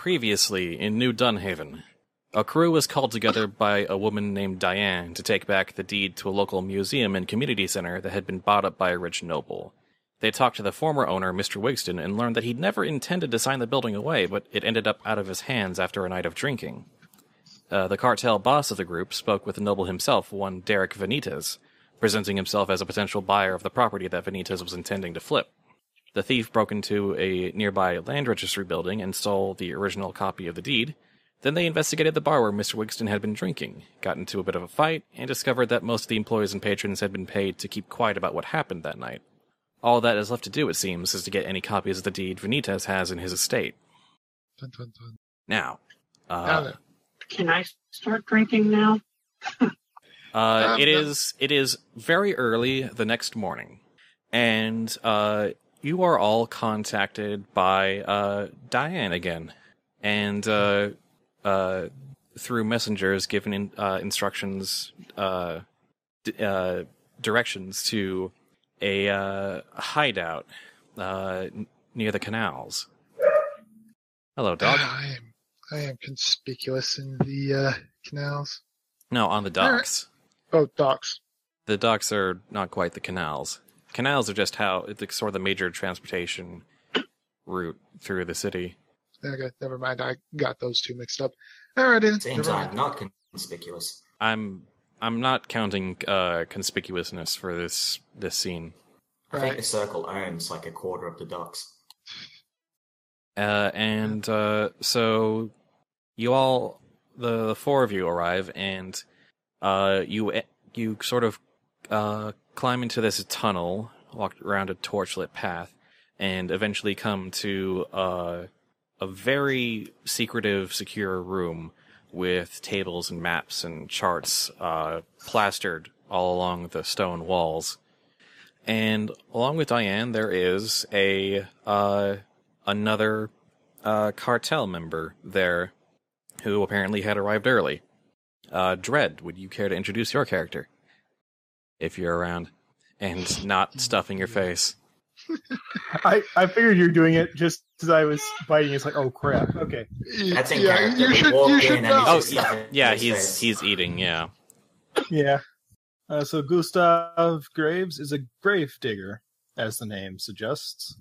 Previously in New Dunhaven, a crew was called together by a woman named Diane to take back the deed to a local museum and community center that had been bought up by a rich noble. They talked to the former owner, Mr. Wigston, and learned that he'd never intended to sign the building away, but it ended up out of his hands after a night of drinking. The cartel boss of the group spoke with the noble himself, one Derek Vanitas, presenting himself as a potential buyer of the property that Vanitas was intending to flip. The thief broke into a nearby land registry building and stole the original copy of the deed. Then they investigated the bar where Mr. Wigston had been drinking, got into a bit of a fight, and discovered that most of the employees and patrons had been paid to keep quiet about what happened that night. All that is left to do, it seems, is to get any copies of the deed Vanitas has in his estate. Dun, dun, dun. Now, can I start drinking now? it is very early the next morning, and you are all contacted by Diane again, and through messengers given instructions, directions to a hideout near the canals. Hello, dog. I am conspicuous in the canals. No, on the docks. Oh, docks. The docks are not quite the canals. Canals are just it's sort of the major transportation route through the city. Okay, never mind. I got those two mixed up. Alrighty. Seems I'm not conspicuous. I'm not counting conspicuousness for this scene. I think the circle owns like a quarter of the docks. So you all, the four of you arrive, and you sort of climb into this tunnel, walk around a torchlit path, and eventually come to a very secretive, secure room with tables and maps and charts plastered all along the stone walls. And along with Diane, there is another cartel member there who apparently had arrived early. Dread, would you care to introduce your character? If you're around. And not stuffing your face. I figured you were doing it just as I was biting. It's like, oh crap. Okay. That's in character. You should know. He's eating, yeah. Yeah. So Gustav of Graves is a grave digger, as the name suggests.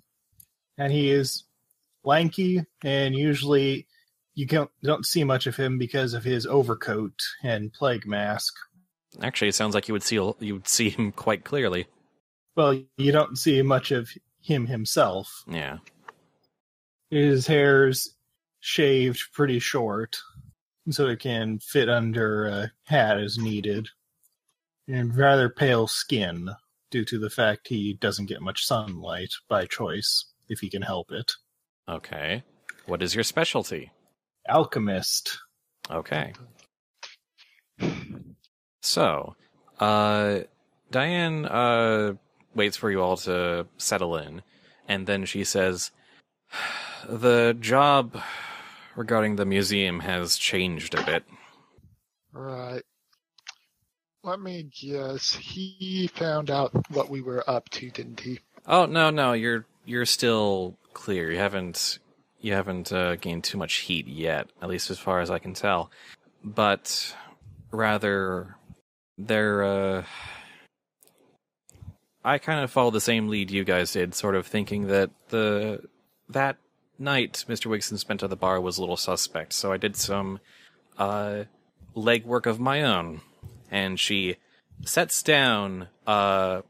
And he is lanky, and usually you don't see much of him because of his overcoat and plague mask. Actually, it sounds like you would see him quite clearly. Well, you don't see much of him himself. Yeah. His hair's shaved pretty short, so it can fit under a hat as needed. And rather pale skin, due to the fact he doesn't get much sunlight by choice, if he can help it. Okay. What is your specialty? Alchemist. Okay. So, Diane waits for you all to settle in, and then she says, the job regarding the museum has changed a bit. Right. Let me guess. He found out what we were up to, didn't he? Oh, no, you're still clear. You haven't gained too much heat yet, at least as far as I can tell. But rather, I kind of followed the same lead you guys did, sort of thinking that that night Mr. Wigston spent at the bar was a little suspect, so I did some legwork of my own. And she sets down 4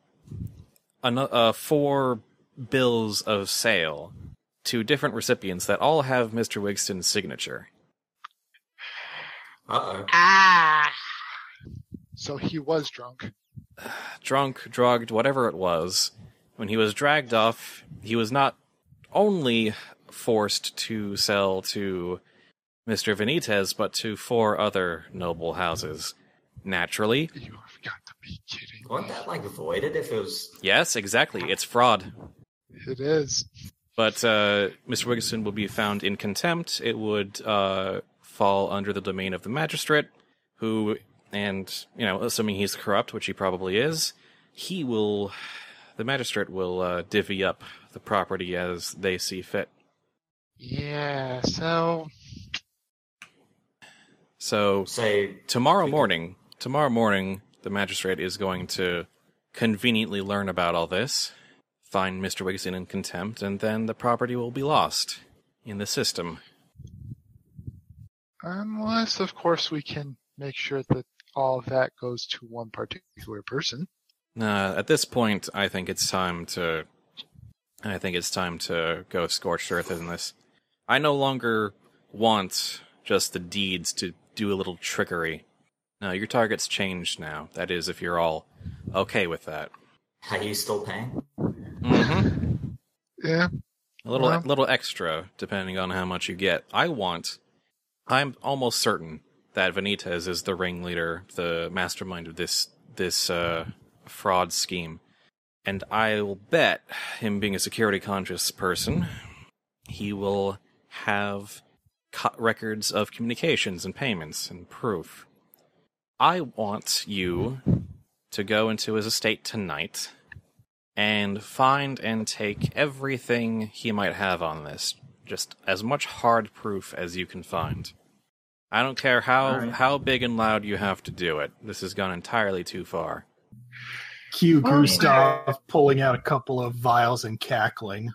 bills of sale to different recipients that all have Mr. Wigston's signature. Uh-oh. So he was drunk. Drunk, drugged, whatever it was. When he was dragged off, he was not only forced to sell to Mr. Vanitas, but to 4 other noble houses. Naturally. You have got to be kidding. Wasn't that like voided if it was... Yes, exactly. It's fraud. It is. But Mr. Wigston will be found in contempt. It would fall under the domain of the magistrate, who, and, assuming he's corrupt, which he probably is, the magistrate will divvy up the property as they see fit. Yeah, so So So tomorrow morning, the magistrate is going to conveniently learn about all this, find Mr. Wigson in contempt, and then the property will be lost in the system. Unless, of course, we can make sure that all of that goes to one particular person. At this point, I think it's time to go scorched earth in this. I no longer want just the deeds to do a little trickery. No, your target's changed now. That is, if you're all okay with that. are you still paying? Mm-hmm. Yeah. A little extra, depending on how much you get. I'm almost certain that Benitez is the ringleader, the mastermind of this fraud scheme. And I'll bet, him being a security-conscious person, he will have records of communications and payments and proof. I want you to go into his estate tonight and find and take everything he might have on this. Just as much hard proof as you can find. I don't care how big and loud you have to do it. This has gone entirely too far. Cue Gustav pulling out a couple of vials and cackling.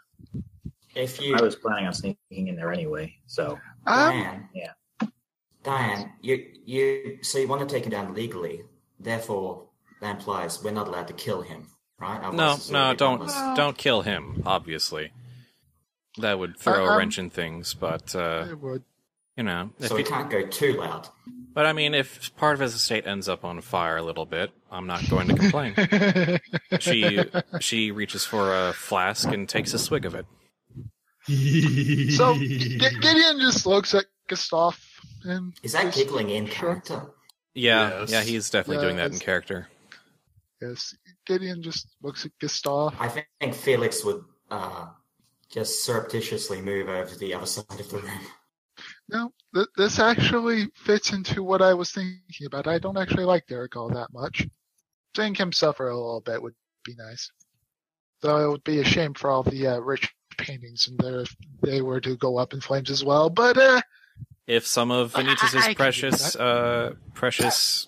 I was planning on sneaking in there anyway, so... Diane, yeah. Diane, you want to take him down legally. Therefore, that implies we're not allowed to kill him, right? No, don't kill him, obviously. That would throw a wrench in things, but, It would. you know... So we can't go too loud. But, I mean, if part of his estate ends up on fire a little bit, I'm not going to complain. She reaches for a flask and takes a swig of it. So, Gideon just looks at Gustav and... Is that giggling in character? Yeah, Yes. yeah, he's definitely doing that in character. Yes, Gideon just looks at Gustav. I think Felix would just surreptitiously move over to the other side of the room. No, this actually fits into what I was thinking about. I don't actually like Derek all that much. Seeing him suffer a little bit would be nice. Though it would be a shame for all the rich paintings and if they were to go up in flames as well. But If some of Benitez's precious,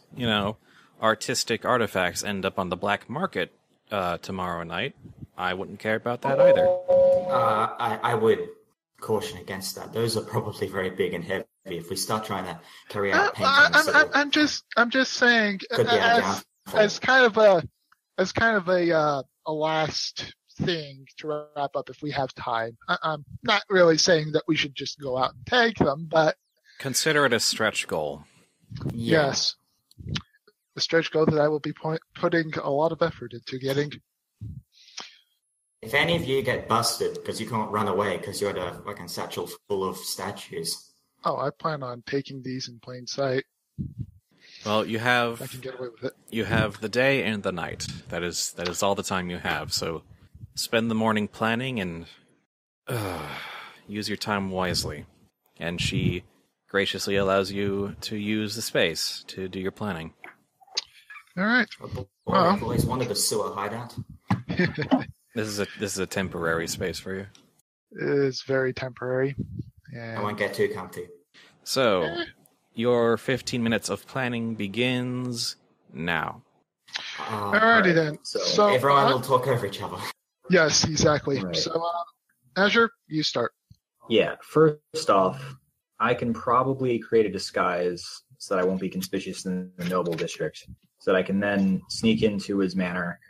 artistic artifacts end up on the black market tomorrow night, I wouldn't care about that either. I would caution against that. Those are probably very big and heavy. If we start trying to carry out paintings, I'm just saying, could be our downfall. as kind of a last thing to wrap up if we have time. I'm not really saying that we should just go out and take them, but Consider it a stretch goal. Yeah. yes, a stretch goal that I will be putting a lot of effort into getting. If any of you get busted because you can't run away because you're at a fucking satchel full of statues. Oh, I plan on taking these in plain sight. Well, you I have can get away with it. you have the day and the night. That is all the time you have. So spend the morning planning and use your time wisely. And she graciously allows you to use the space to do your planning. All right. I've always wanted a sewer hideout. This is a temporary space for you. It is very temporary. I And won't get too comfy. So, your 15 minutes of planning begins now. alrighty then. So Everyone will talk over each other. yes, exactly. Right. So Azure, you start. Yeah, first off, I can probably create a disguise so that I won't be conspicuous in the noble district, so that I can then sneak into his manor,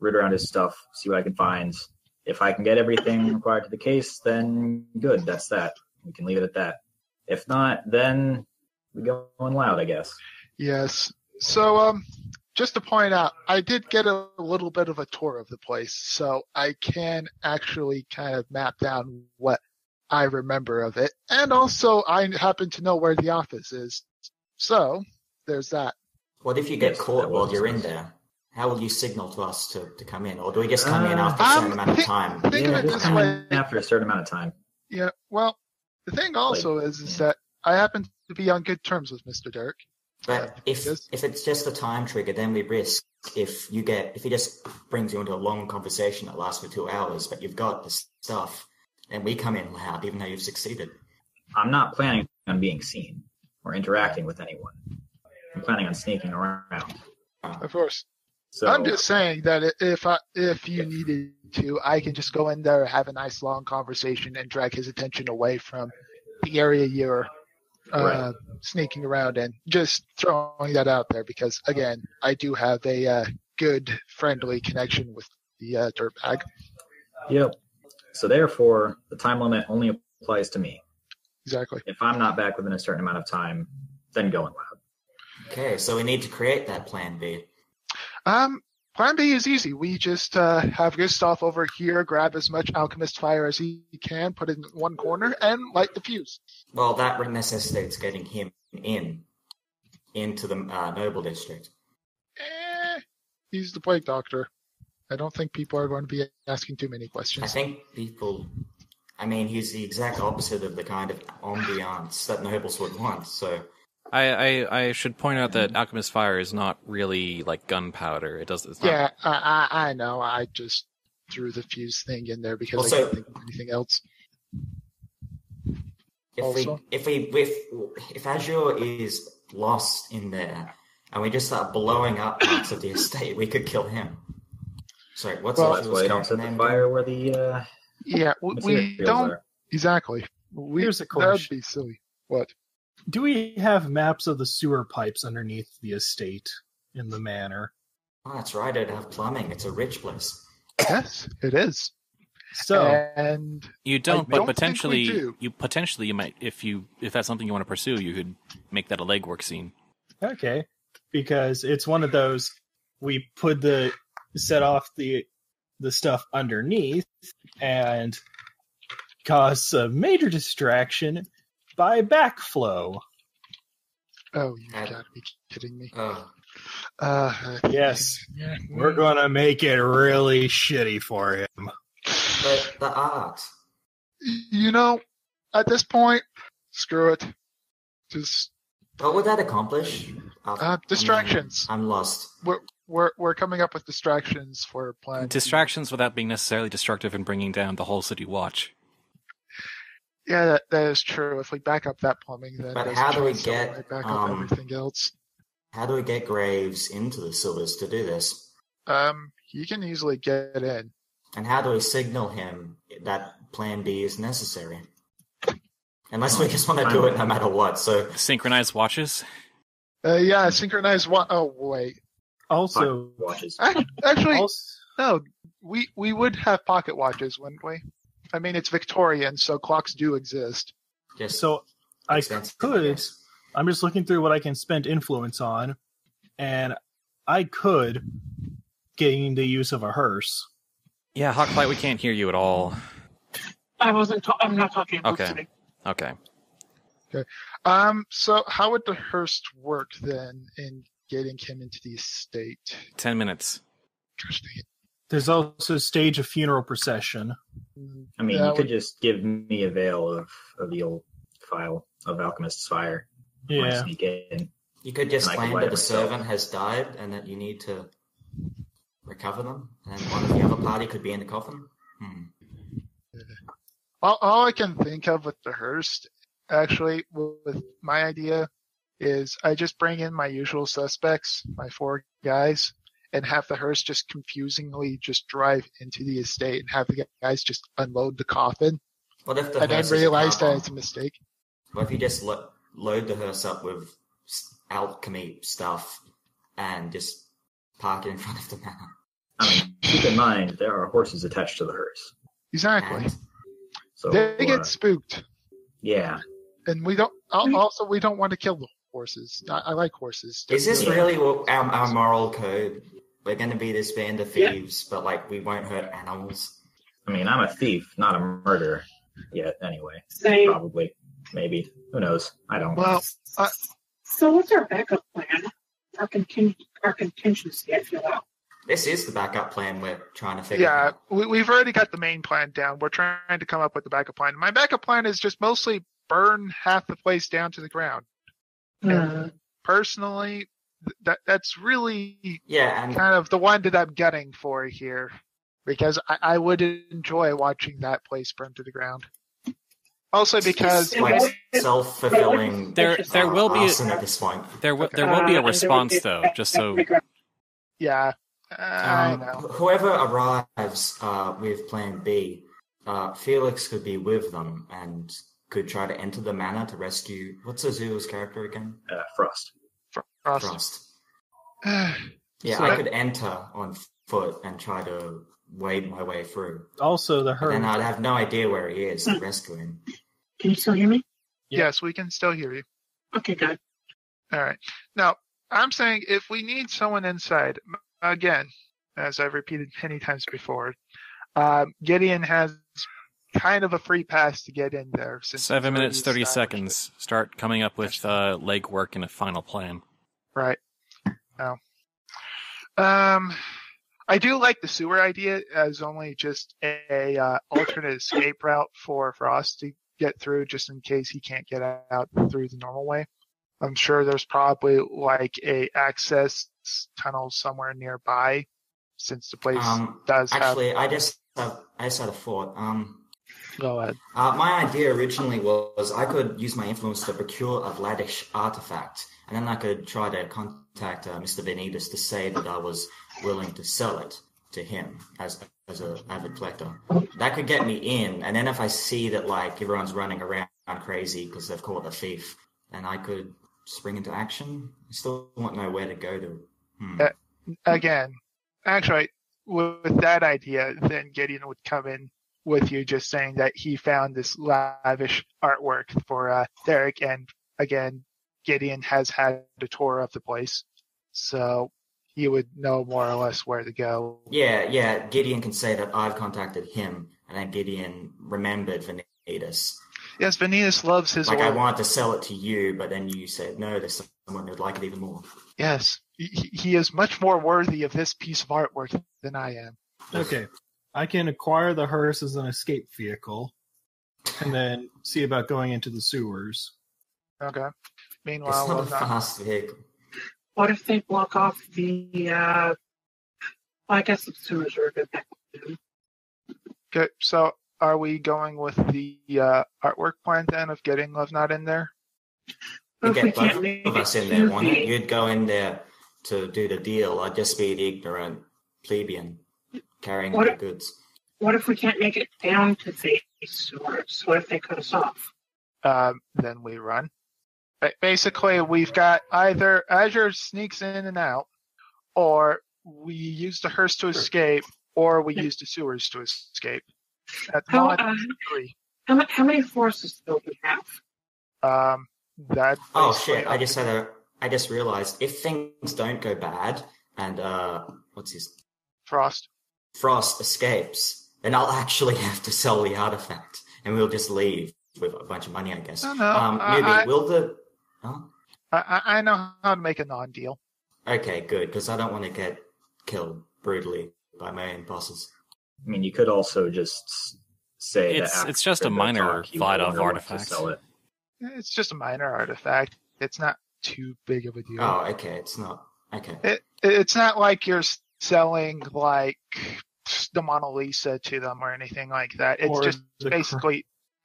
root around his stuff, see what I can find. If I can get everything required to the case, then good, that's that. We can leave it at that. If not, then we go on loud, I guess. Yes. So just to point out, I did get a little bit of a tour of the place, so I can actually kind of map down what I remember of it. And also, I happen to know where the office is. So, there's that. What if you get Yes, caught that while was you're in nice. there? How will you signal to us to come in? Or do we just come in after a certain amount of time? Think of it just this come way. in after a certain amount of time. Yeah, well, the thing also is that I happen to be on good terms with Mr. Dirk. But if it's just a time trigger, then we risk if he just brings you into a long conversation that lasts for 2 hours, but you've got the stuff, and we come in loud even though you've succeeded. I'm not planning on being seen, or interacting with anyone. I'm planning on sneaking around. Of course. So I'm just saying that if you needed to, I can just go in there, have a nice long conversation, and drag his attention away from the area you're Right. sneaking around in. Just throwing that out there because, again, I do have a good, friendly connection with the dirtbag. Yep. So therefore, the time limit only applies to me. Exactly. If I'm not back within a certain amount of time, then going loud. Okay, so we need to create that plan B. Plan B is easy. We just have Gustav over here grab as much alchemist fire as he can, put it in one corner, and light the fuse. Well, that necessitates getting him into the noble district. He's the plague doctor. I don't think people are going to be asking too many questions. I think people... he's the exact opposite of the kind of ambiance that nobles would want, so... I should point out that alchemist fire is not really like gunpowder. It's not... Yeah, I know. I just threw the fuse thing in there because I can't think of anything else. If Azure is lost in there and we just start blowing up parts of the estate, we could kill him. Sorry, what's that's why you don't set the fire where the yeah, we don't are. exactly. Here's a That'd question. be silly. What? Do we have maps of the sewer pipes underneath the estate in the manor? Oh, that's right, I'd have plumbing. It's a rich place. Yes, it is. So And You don't, but don't think potentially, we do. you might, if that's something you want to pursue, you could make that a legwork scene. okay, because it's one of those we set off the stuff underneath and cause a major distraction by backflow. Oh, you gotta be kidding me. Yes, we're gonna make it really shitty for him. But the art. You know, at this point, screw it. Just What would that accomplish? distractions. I'm lost. We're coming up with distractions for plan. Distractions without being necessarily destructive and bringing down the whole city watch. Yeah, that is true. If we back up that plumbing, then But there's how a do we chance that get, might back up everything else? How do we get Graves into the sewers to do this? He can easily get in. And how do we signal him that Plan B is necessary? Unless we just want to do it no matter what. So Synchronized watches? Yeah, synchronized one. Oh wait. Also, watches. Actually, no. We would have pocket watches, wouldn't we? I mean, it's Victorian, so clocks do exist. just so I expensive, could. guess. I'm just looking through what I can spend influence on, and I could gain the use of a hearse. Yeah, Hawkflight, we can't hear you at all. I'm not talking about Okay. today. Okay. So how would the hearse work then in getting him into the estate? 10 minutes. Gosh dang it. There's also stage a funeral procession. I mean, That you could would- just give me a veil of the old file of Alchemist's Fire. when I Yeah. sneak in. You could just And I can claim light that it the myself. servant has died and that you need to recover them, and one of the other party could be in the coffin. All I can think of with the hearse, actually, with my idea, is I just bring in my usual suspects, my 4 guys, and have the hearse just confusingly just drive into the estate and have the guys just unload the coffin, What if the and then hearse is a realize car that bomb? it's a mistake. What if you just load the hearse up with alchemy stuff and just park it in front of the manor? I mean, keep in mind, there are horses attached to the hearse. Exactly. And So, They get spooked, yeah. and we don't want to kill the horses. I like horses. is this Yeah. really what our moral code? We're going to be this band of thieves, but like we won't hurt animals. I mean, I'm a thief, not a murderer yet, anyway. Say, Probably. Maybe. Who knows? I don't. Well, so what's our backup plan? Our contingency, if you will. This is the backup plan we're trying to figure yeah, out. we've already got the main plan down. We're trying to come up with the backup plan. My backup plan is just mostly burn half the place down to the ground. And personally, that's really Yeah, and kind of the one that I'm gunning for here, because I would enjoy watching that place burn to the ground. Also because It's like self-fulfilling. There will be at this point. there will be a response though, just so. Yeah, I know. Whoever arrives with Plan B, Felix could be with them and could try to enter the manor to rescue. What's Azula's character again? Frost. Frost. Yeah, So I could enter on foot and try to wade my way through. Also, the herd. And I'd have no idea where he is to rescue him. Can you still hear me? Yes, we can still hear you. Okay, good. All right. Now, I'm saying if we need someone inside, again, as I've repeated many times before, Gideon has kind of a free pass to get in there. 7 minutes, 30 seconds. Start coming up with legwork and a final plan. Right. Now, I do like the sewer idea as only just a alternate escape route for Frost to get through, just in case he can't get out through the normal way. I'm sure there's probably like a access tunnel somewhere nearby, since the place does actually, have. I just had a thought. Go ahead. My idea originally was I could use my influence to procure a Vladish artifact, and then I could try to contact Mr. Vanitas to say that I was willing to sell it to him as an avid collector. That could get me in, and then if I see that like everyone's running around crazy because they've caught a thief, then I could spring into action. I still won't know where to go to. Again, actually, with that idea, then Gideon would come in with you, just saying that he found this lavish artwork for Derek, and again, Gideon has had a tour of the place, so he would know more or less where to go. Yeah, Gideon can say that I've contacted him, and then Gideon remembered Vanitas. Yes, Vanitas loves his Like, work. I wanted to sell it to you, but then you said, no, there's someone who'd like it even more. Yes, he is much more worthy of this piece of artwork than I am. Okay. I can acquire the hearse as an escape vehicle, and then see about going into the sewers. Okay. It's Meanwhile, not a fast vehicle. What if they block off the, I guess the sewers are a good thing. okay, so are we going with the artwork plan then of getting Lovenought in there? You If we get both can't make of us it in there, to wouldn't the- it? You'd go in there to do the deal. I'd just be the ignorant plebeian carrying What the if- goods. What if we can't make it down to the sewers? What if they cut us off? Then we run. Basically, we've got either Azure sneaks in and out, or we use the hearse to escape, or we use the sewers to escape. At the How, moment, three. How many forces do we have? That. Oh shit! I just realized if things don't go bad and what's his Frost. Frost escapes, then I'll actually have to sell the artifact, and we'll just leave with a bunch of money, I guess. No, Maybe will the? Huh? I know how to make a non-deal. Okay, good, because I don't want to get killed brutally by my own bosses. I mean, you could also just say It's just a minor Vidov artifact. Sell it. It's just a minor artifact. It's not too big of a deal. Oh, okay, it's not. Okay. It's not like you're selling like the Mona Lisa to them or anything like that. It's Or just the basically.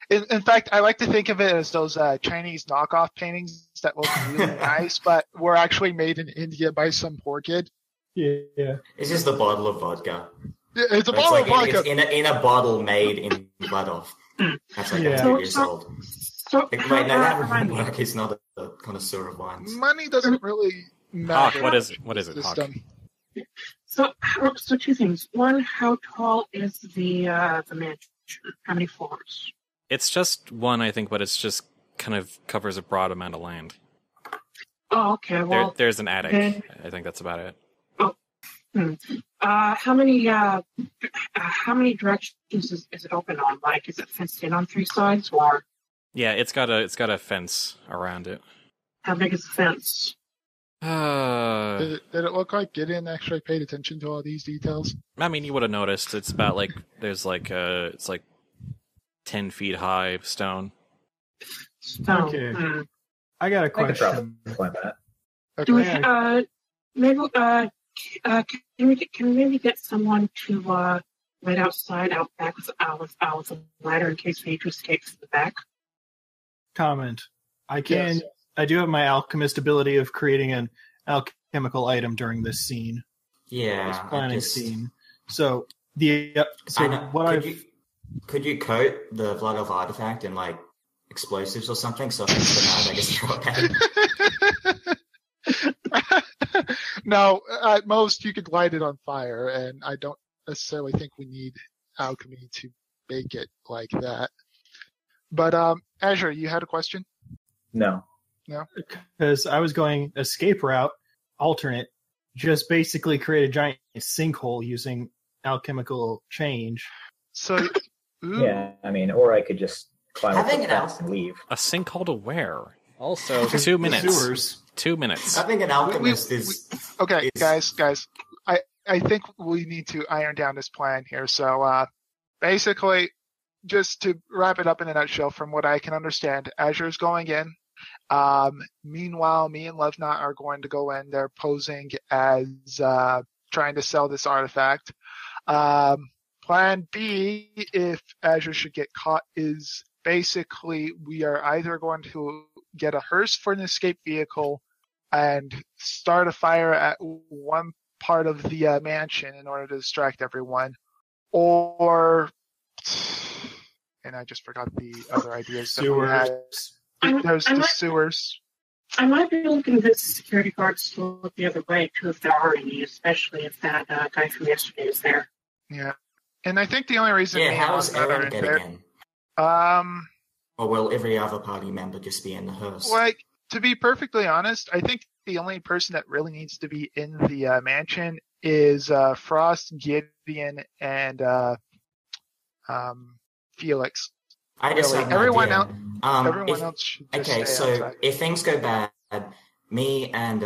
In fact, I like to think of it as those Chinese knockoff paintings that look really nice, but were actually made in India by some poor kid. Yeah. It's just a bottle of vodka. It's a But bottle of vodka. It's in a bottle made in Vladov. That's like Yeah. 2 years old. So, Wait, no, that wouldn't work. He's not a connoisseur of wines. Money doesn't really Hawk, matter. what is it, Hawk? System. So two things. One, how tall is the mansion? How many floors? It's just one, I think, but it's just kind of covers a broad amount of land. Oh, okay. Well, There's an attic. then- I think that's about it. how many directions is it open on? Like, is it fenced in on 3 sides, or Yeah, it's got a fence around it. how big is the fence? Did it look like Gideon actually paid attention to all these details? I mean, you would have noticed. It's about like it's like 10 feet high stone. Stone. Okay. I got a I could question. probably plan that. Do we, Okay. maybe, can we maybe get someone to wait outside, out back with a ladder in case Phaedra escapes to the back? comment. I Yes. do have my alchemist ability of creating an alchemical item during this scene, this Yeah, planning scene. So could you coat the blood of artifact in like explosives or something so if it's been out, I guess throw it back? No, at most you could light it on fire, and I don't necessarily think we need alchemy to bake it like that. But Azure, you had a question? No. because I was going escape route, alternate, just basically create a giant sinkhole using alchemical change. So, ooh, Yeah, I mean, or I could just climb up Having the an fence and leave. A sinkhole to where? Also, 2 minutes. Sewers. 2 minutes. I think an alchemist is. okay, is- guys. I think we need to iron down this plan here. So, basically, just to wrap it up in a nutshell, from what I can understand, Azure's going in. Meanwhile, me and Lovenought are going to go in. They're posing as trying to sell this artifact. Plan B, if Azure should get caught, is basically we are either going to get a hearse for an escape vehicle and start a fire at one part of the mansion in order to distract everyone, or, and I just forgot the other ideas that we had. There's the sewers. I might be able to convince security guards to look the other way, too, if there are any, especially if that guy from yesterday is there. Yeah. And I think the only reason Yeah, me how and is Lovenought are Erin in getting there, in? Or will every other party member just be in the hearse? like, to be perfectly honest, I think the only person that really needs to be in the mansion is Frost, Gideon, and Felix. I just Really, have an everyone idea. Everyone else should just Okay, stay so outside. if things go bad, me and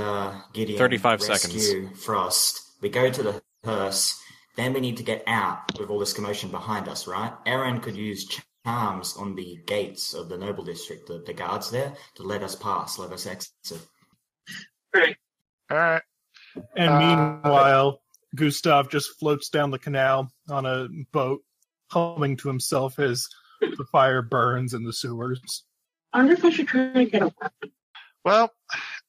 Gideon 35 rescue Frost. We go to the hearse. Then we need to get out with all this commotion behind us, right? Erin could use charms on the gates of the noble district, the guards there, to let us pass, let us exit. Right. All right. And meanwhile, Gustav just floats down the canal on a boat, humming to himself as the fire burns in the sewers. I wonder if I should try and get a weapon. Well,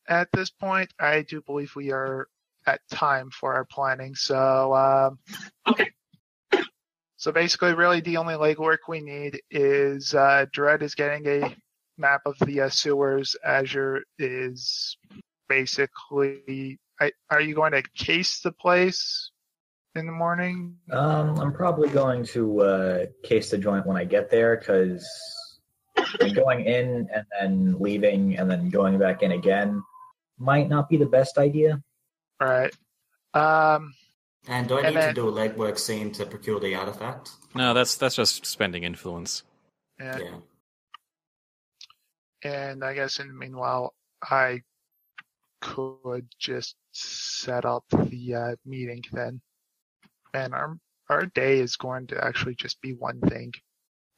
at this point, I do believe we are at time for our planning. So, Okay. so basically, really, the only legwork we need is Dread is getting a map of the sewers. Azure is basically. Are you going to case the place in the morning? I'm probably going to case the joint when I get there, because going in and then leaving and then going back in again might not be the best idea. All right. And do I And need then- to do a legwork scene to procure the artifact? No, that's just spending influence. Yeah. Yeah. And I guess in the meanwhile, I could just set up the meeting then. And our day is going to actually just be one thing,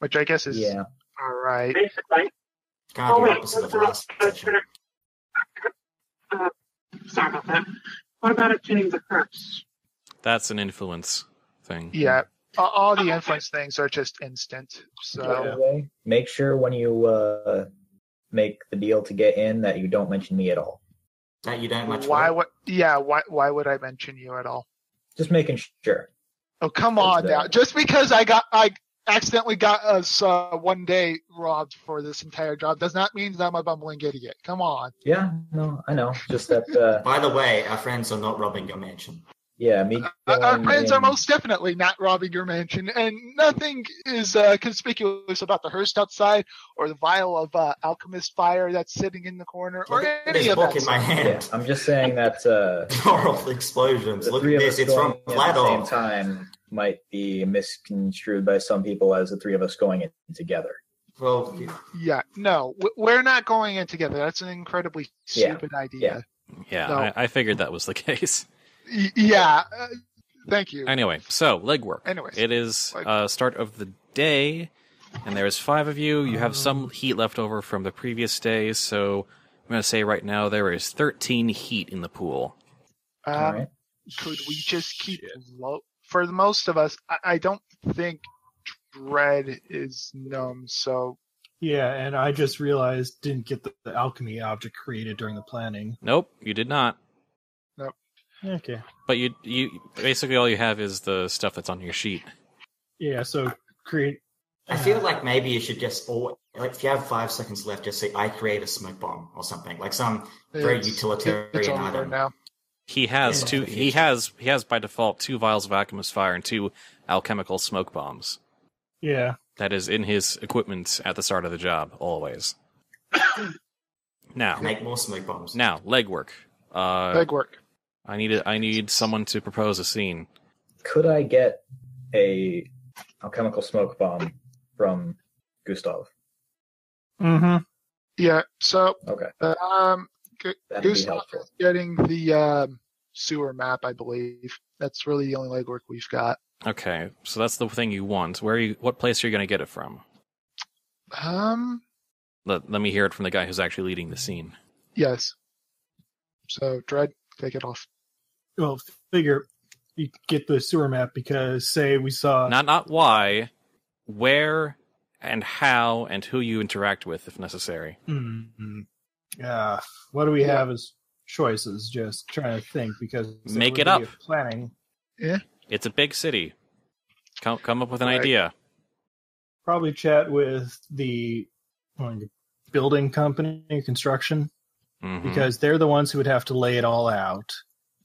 which I guess is Yeah. all right. Basically. Kind of the opposite of last session. Sorry about that. What about obtaining the curse? That's an influence thing. Yeah. All the influence things are just instant. By So the way, make sure when you make the deal to get in that you don't mention me at all. That you don't much why work? why would I mention you at all? Just making sure. Oh, come on now. Just because I accidentally got us one day robbed for this entire job does not mean that I'm a bumbling idiot. Come on. Yeah, no, I know. Just that, By the way, our friends are not robbing your mansion. yeah, me. Our going friends are in- most definitely not robbing your mansion, and nothing is conspicuous about the hearse outside or the vial of alchemist fire that's sitting in the corner or Look at any this of book that in my stuff. Yeah, hand. I'm just saying that Horrible explosions. the Look three at of this. us It's from going in at the same Vlador. time might be misconstrued by some people as the three of us going in together. Well, Yeah, no, we're not going in together. That's an incredibly Yeah, stupid idea. Yeah, No. I figured that was the case. Yeah, thank you. Anyway, so legwork. Anyways, It is leg- start of the day, and there's 5 of you. You have some heat left over from the previous day, so I'm going to say right now there is 13 heat in the pool. All right. Could we just keep low? For the most of us, I don't think Dread is numb, so Yeah, and I just realized didn't get the alchemy object created during the planning. Nope, you did not. Okay. But you basically all you have is the stuff that's on your sheet. Yeah, so create... I feel like maybe you should just, if you have 5 seconds left, just say, I create a smoke bomb or something. Like some very utilitarian it's over item. now. He has two. He has by default 2 vials of Achemist fire and 2 alchemical smoke bombs. Yeah. That is in his equipment at the start of the job, always. Now, Make more smoke bombs. Now, legwork. Legwork. I need someone to propose a scene. Could I get a alchemical smoke bomb from Gustav? Mm-hmm. Yeah, so Okay. That'd be Gustav helpful. is getting the sewer map, I believe. That's really the only legwork we've got. Okay, so that's the thing you want. What place are you going to get it from? Let me hear it from the guy who's actually leading the scene. Yes. So, Dread, take it off. Well, figure you get the sewer map because, say, we saw... Not why, where, and how, and who you interact with, if necessary. Mm-hmm. Yeah. What do we have as choices? Just trying to think because... Make it up. Planning. Yeah. It's a big city. Come up with an Right. idea. Probably chat with the building company, construction, Mhm. because they're the ones who would have to lay it all out.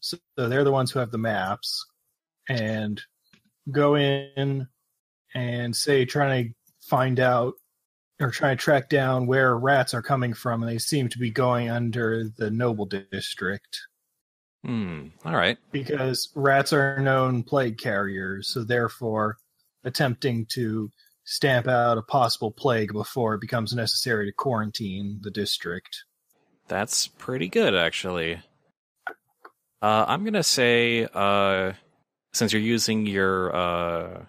So they're the ones who have the maps, and go in and say trying to find out or try to track down where rats are coming from, and they seem to be going under the Noble District. All right. Because rats are known plague carriers, so therefore attempting to stamp out a possible plague before it becomes necessary to quarantine the district. That's pretty good, actually. I'm going to say, since you're using your,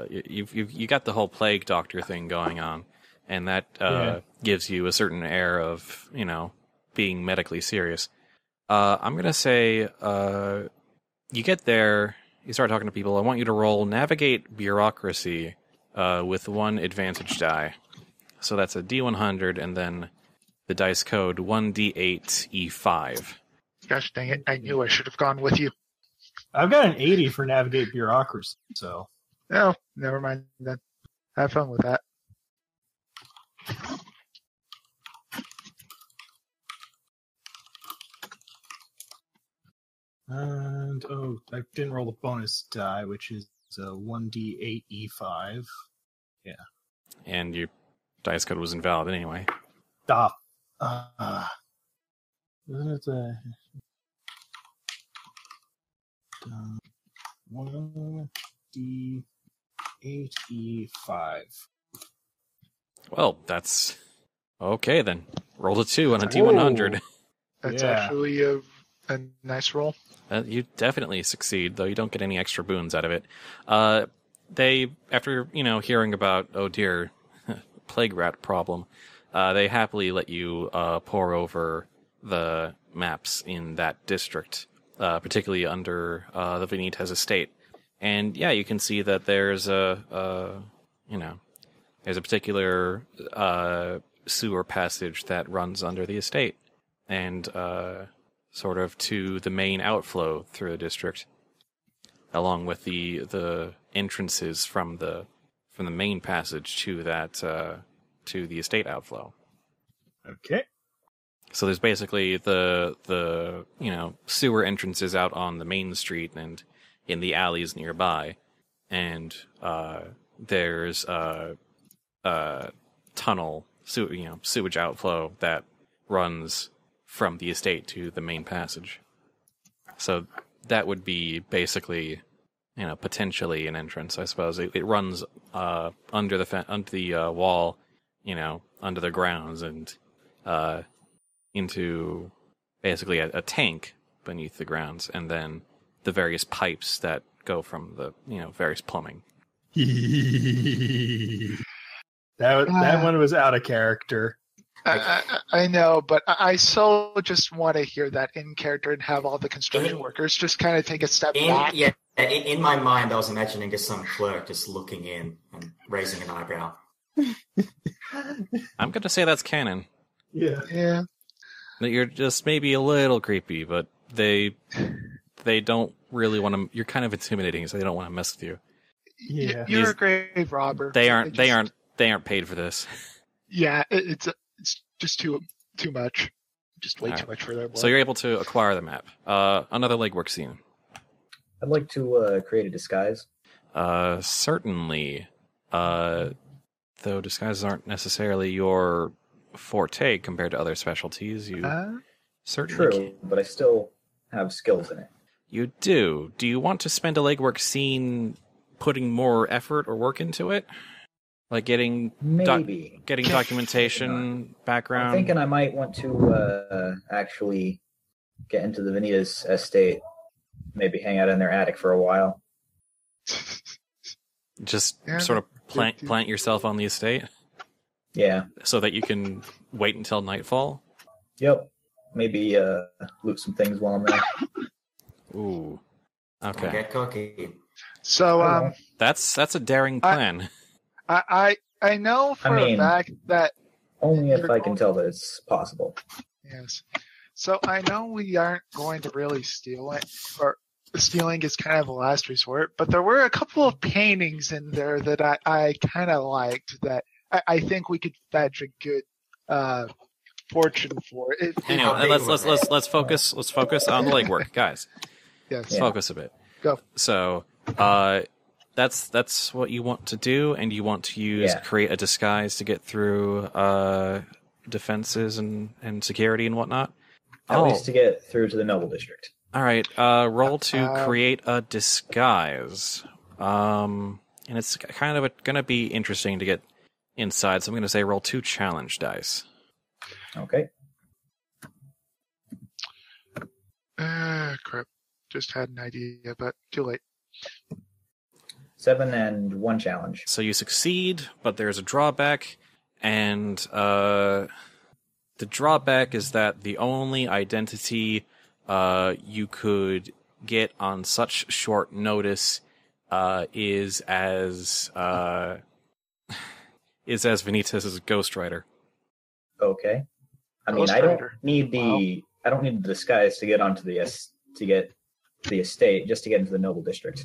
you got the whole plague doctor thing going on, and that gives you a certain air of, being medically serious. I'm going to say, you get there, you start talking to people, I want you to roll Navigate Bureaucracy with 1 advantage die. So that's a D100, and then the dice code 1D8E5. Gosh dang it, I knew I should have gone with you. I've got an 80 for Navigate Bureaucracy, so... No, never mind then. Have fun with that. And, I didn't roll the bonus die, which is 1D8E5. Yeah. And your dice code was invalid anyway. Stop. Isn't it the... 1D8E5. Well, that's... Okay, then. Roll a 2 on a D100. That's Yeah. actually a nice roll. You definitely succeed, though you don't get any extra boons out of it. They, after, hearing about, oh dear, plague rat problem, they happily let you pore over the maps in that district, particularly under the Benitez estate. And yeah, you can see that there's there's a particular sewer passage that runs under the estate, and sort of to the main outflow through the district, along with the entrances from the main passage to that to the estate outflow. Okay. So there's basically the sewer entrances out on the main street and in the alleys nearby, and there's a tunnel sewage outflow that runs from the estate to the main passage. So that would be basically, potentially an entrance, I suppose. It runs under the wall, under the grounds, and into basically a tank beneath the grounds, and then the various pipes that go from the various plumbing. that one was out of character. I know, but I so just want to hear that in character and have all the construction workers just kind of take a step back. In my mind, I was imagining just some clerk just looking in and raising an eyebrow. I'm going to say that's canon. Yeah. Yeah. That you're just maybe a little creepy, but they don't really want to. You're kind of intimidating, so they don't want to mess with you. Yeah. You're a grave robber. They aren't paid for this. Yeah, it's just too much. Just way too much for their blood. So you're able to acquire the map. Another legwork scene. I'd like to create a disguise. Certainly. Though disguises aren't necessarily your forte compared to other specialties, you certainly True, but I still have skills in it. You do. Do you want to spend a legwork scene putting more effort or work into it? Like getting Maybe. getting documentation, background? I'm thinking I might want to actually get into the Vanitas estate, maybe hang out in their attic for a while. Just sort of plant yourself on the estate? Yeah. So that you can wait until nightfall? Yep. Maybe loot some things while I'm there. Ooh. Okay. Get cocky. So That's a daring plan. I know for a fact that only if I can tell that it's possible. Yes. So I know we aren't going to really steal it, or stealing is kind of a last resort, but there were a couple of paintings in there that I kind of liked that I think we could fetch a good fortune for. Anyway, let's focus on the legwork, guys. Yes. Let's focus a bit. Go. So, that's what you want to do, and you want to create a disguise to get through defenses and security and whatnot. At least to get through to the noble district. All right. Roll to create a disguise. And it's kind of going to be interesting to get inside, so I'm going to say roll 2 challenge dice. Okay. Crap. Just had an idea, but too late. 7 and 1 challenge. So you succeed, but there's a drawback, and the drawback is that the only identity you could get on such short notice is as Vanitas' ghostwriter. Okay. I mean, I don't need the disguise to get onto the estate, just to get into the noble district.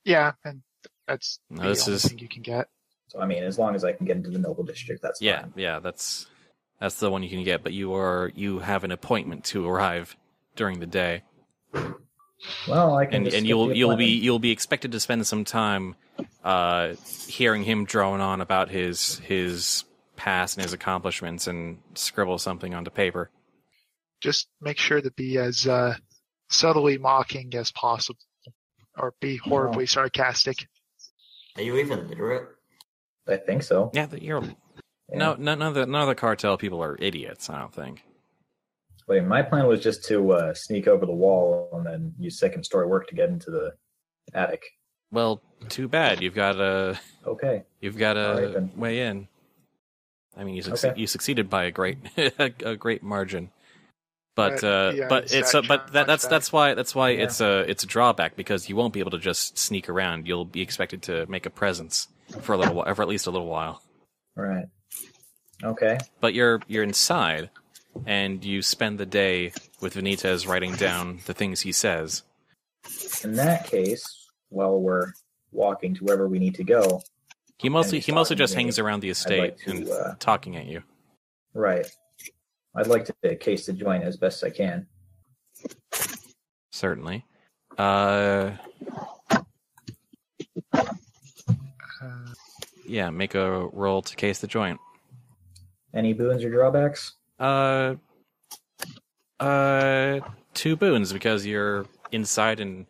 Yeah, and that's the only thing you can get. So I mean, as long as I can get into the noble district, that's fine. Yeah, that's the one you can get. But you have an appointment to arrive during the day. Well, I can. And you'll be expected to spend some time hearing him drone on about his past and his accomplishments, and scribble something onto paper. Just make sure to be as subtly mocking as possible, or be horribly sarcastic. Are you even literate? I think so. Yeah, none of the cartel people are idiots, I don't think. Wait, my plan was just to sneak over the wall and then use second story work to get into the attic. Well, too bad. You've got a way in. I mean, you succeeded by a great margin. But that's why it's a drawback, because you won't be able to just sneak around. You'll be expected to make a presence for at least a little while. Right. Okay. But you're inside, and you spend the day with Vanitas writing down the things he says. In that case, while we're walking to wherever we need to go, he mostly just hangs around the estate and talking at you. Right. I'd like to case the joint as best I can. Certainly. Yeah, make a roll to case the joint. Any boons or drawbacks? 2 boons, because you're inside and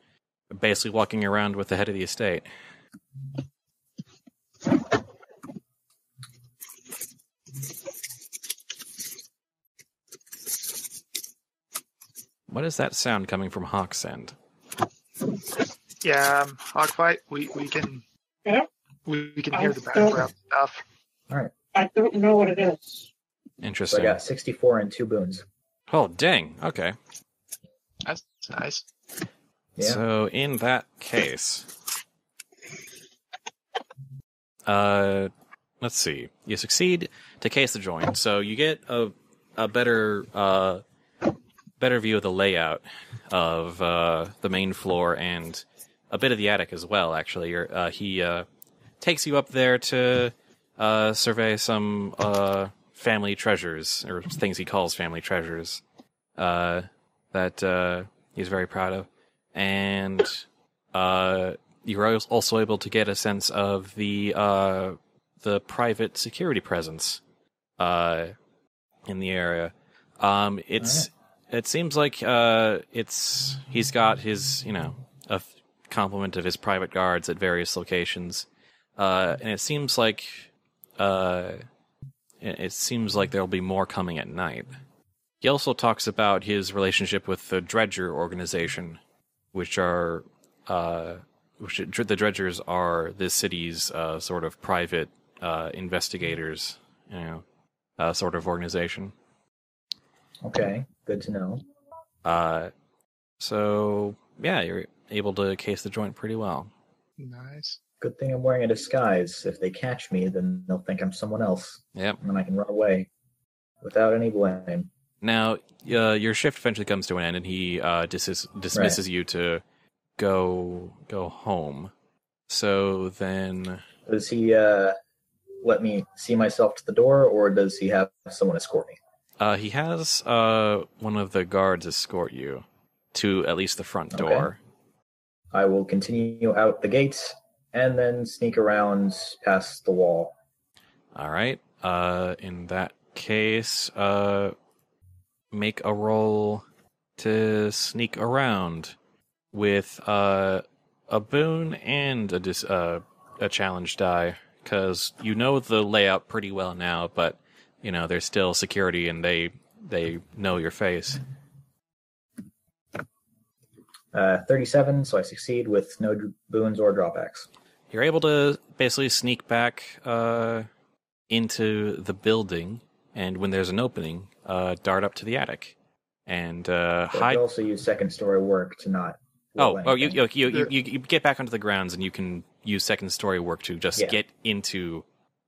basically walking around with the head of the estate. What is that sound coming from Hawk's end? Yeah, Hawkflight. We can hear the background stuff. All right. I don't know what it is. Interesting. So I got 64 and 2 boons. Oh, dang. Okay. That's nice. Yeah. So in that case, well, let's see. You succeed to case the joint, so you get a better view of the layout of the main floor and a bit of the attic as well. Actually, he takes you up there to survey some family treasures, or things he calls family treasures, that he's very proud of, and you're also able to get a sense of the private security presence in the area. It seems like he's got his, a complement of his private guards at various locations, and it seems like there'll be more coming at night. He also talks about his relationship with the Dredger organization, which the Dredgers are this city's sort of private investigators, sort of organization. Okay, good to know. So yeah, you're able to case the joint pretty well. Nice. Good thing I'm wearing a disguise. If they catch me, then they'll think I'm someone else. Yep. And then I can run away without any blame. Now, your shift eventually comes to an end, and he dismisses you to go home. So then, does he let me see myself to the door, or does he have someone escort me? He has one of the guards escort you to at least the front door. I will continue out the gates and then sneak around past the wall. All right. In that case, make a roll to sneak around with a boon and a challenge die, because you know the layout pretty well now, but there's still security and they know your face. 37, so I succeed with no boons or drawbacks. You're able to basically sneak back into the building, and when there's an opening, dart up to the attic and hide. You also use second-story work to not. You get back onto the grounds, and you can use second-story work to just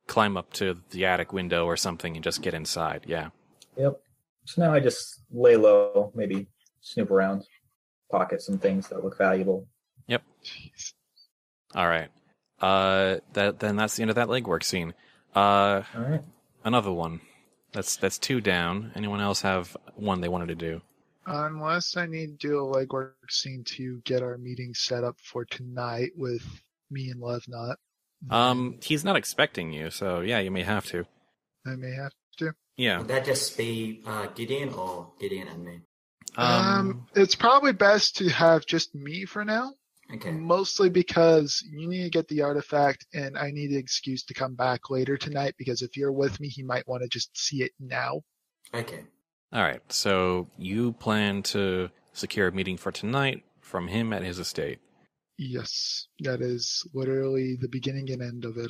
climb up to the attic window or something and just get inside. Yeah. Yep. So now I just lay low, maybe snoop around, pocket some things that look valuable. Yep. Jeez. All right. Then that's the end of that legwork scene. All right. Another one. That's 2 down. Anyone else have one they wanted to do? Unless I need to do a legwork scene to get our meeting set up for tonight with me and Lovenought. He's not expecting you, so yeah, you may have to. I may have to. Yeah. Would that just be Gideon or Gideon and me? It's probably best to have just me for now. Okay. Mostly because you need to get the artifact, and I need an excuse to come back later tonight, because if you're with me, he might want to just see it now. Okay. All right, so you plan to secure a meeting for tonight from him at his estate. Yes, that is literally the beginning and end of it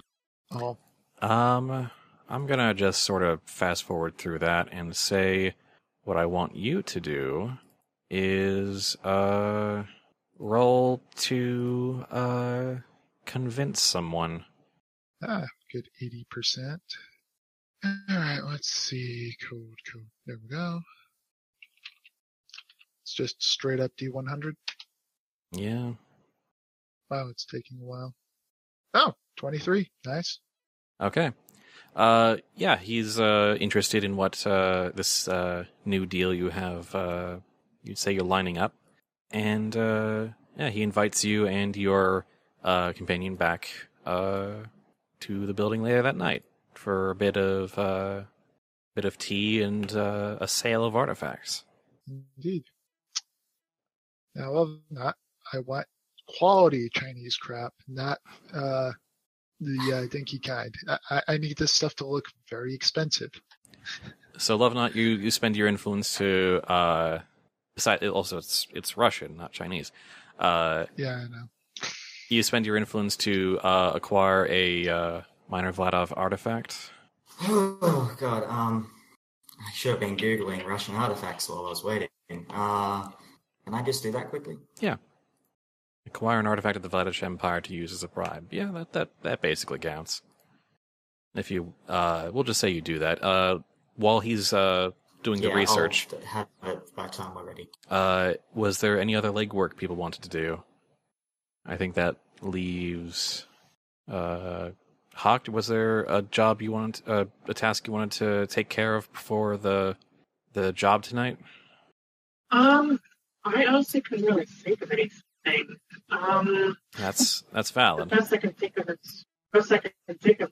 all. I'm gonna just sort of fast forward through that and say what I want you to do is roll to convince someone. Good 80%. Alright, let's see. Code. There we go. It's just straight up D100. Yeah. Wow, it's taking a while. Oh, 23. Nice. Okay. Yeah, he's interested in what this new deal you have. You'd say you're lining up, and yeah, he invites you and your companion back to the building later that night for a bit of tea and a sale of artifacts. Indeed. Now, Lovenought, I want quality Chinese crap, not the dinky kind. I need this stuff to look very expensive. So, Lovenought, you spend your influence to besides also it's Russian, not Chinese. Yeah, I know. You spend your influence to acquire a minor Vladov artifact. Oh God, I should have been googling Russian artifacts while I was waiting. Can I just do that quickly? Yeah. Acquire an artifact of the Vladish Empire to use as a bribe. Yeah, that basically counts. If you, we'll just say you do that. While he's doing the research, I'll have it by time already. was there any other legwork people wanted to do? I think that leaves Hawk. Was there a job you wanted, a task you wanted to take care of before the job tonight? I honestly couldn't really think of anything. That's valid. The best I can think of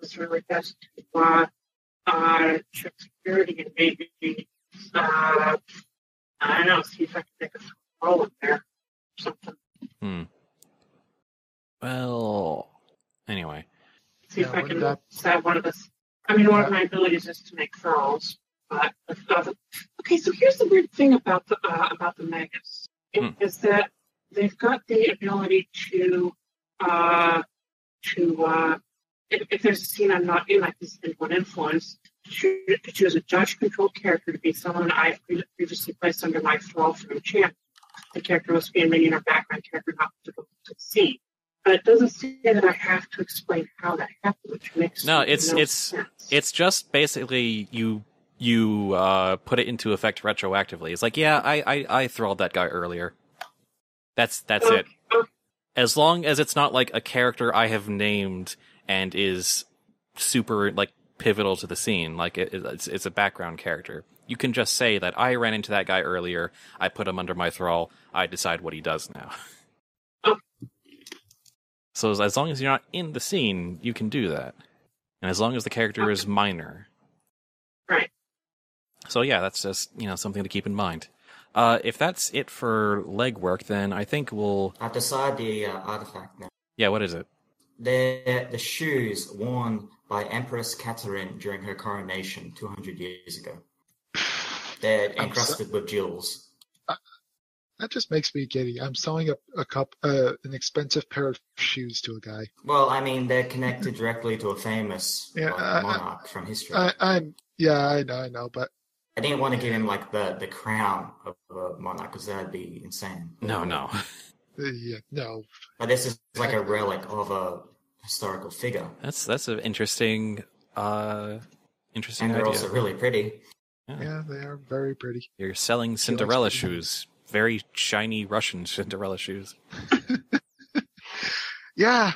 is really best to check security and maybe I don't know, see if I can make a roll in there or something. Well, anyway. See if I can set one of the. I mean, one of my abilities is to make furls. But okay, so here's the weird thing about the Magus is that they've got the ability to if there's a scene I'm not in, like this one influence, to choose a judge-controlled character to be someone I've previously placed under my thrall from enchantment. The character must be a minion or background character not difficult to see. But it doesn't say that I have to explain how that happened, which makes no sense. It's just basically you put it into effect retroactively. It's like, yeah, I thralled that guy earlier. That's it. As long as it's not like a character I have named and is super like pivotal to the scene, like it's a background character. You can just say that I ran into that guy earlier. I put him under my thrall. I decide what he does now. So as long as you're not in the scene, you can do that, and as long as the character is minor. Right. So yeah, that's just something to keep in mind. If that's it for legwork, then I think we'll. I've decided the artifact now. Yeah, what is it? They're the shoes worn by Empress Catherine during her coronation 200 years ago. They're encrusted with jewels. That just makes me giddy. I'm selling an expensive pair of shoes to a guy. Well, I mean, they're connected directly to a famous monarch from history. I know, but I didn't want to give him like the crown of a monarch because that'd be insane. No. Yeah, no. But this is like a relic of a historical figure. That's an interesting and they're idea. also really pretty. Yeah, they are very pretty. You're selling Cinderella shoes. Very shiny Russian Cinderella shoes. Yeah.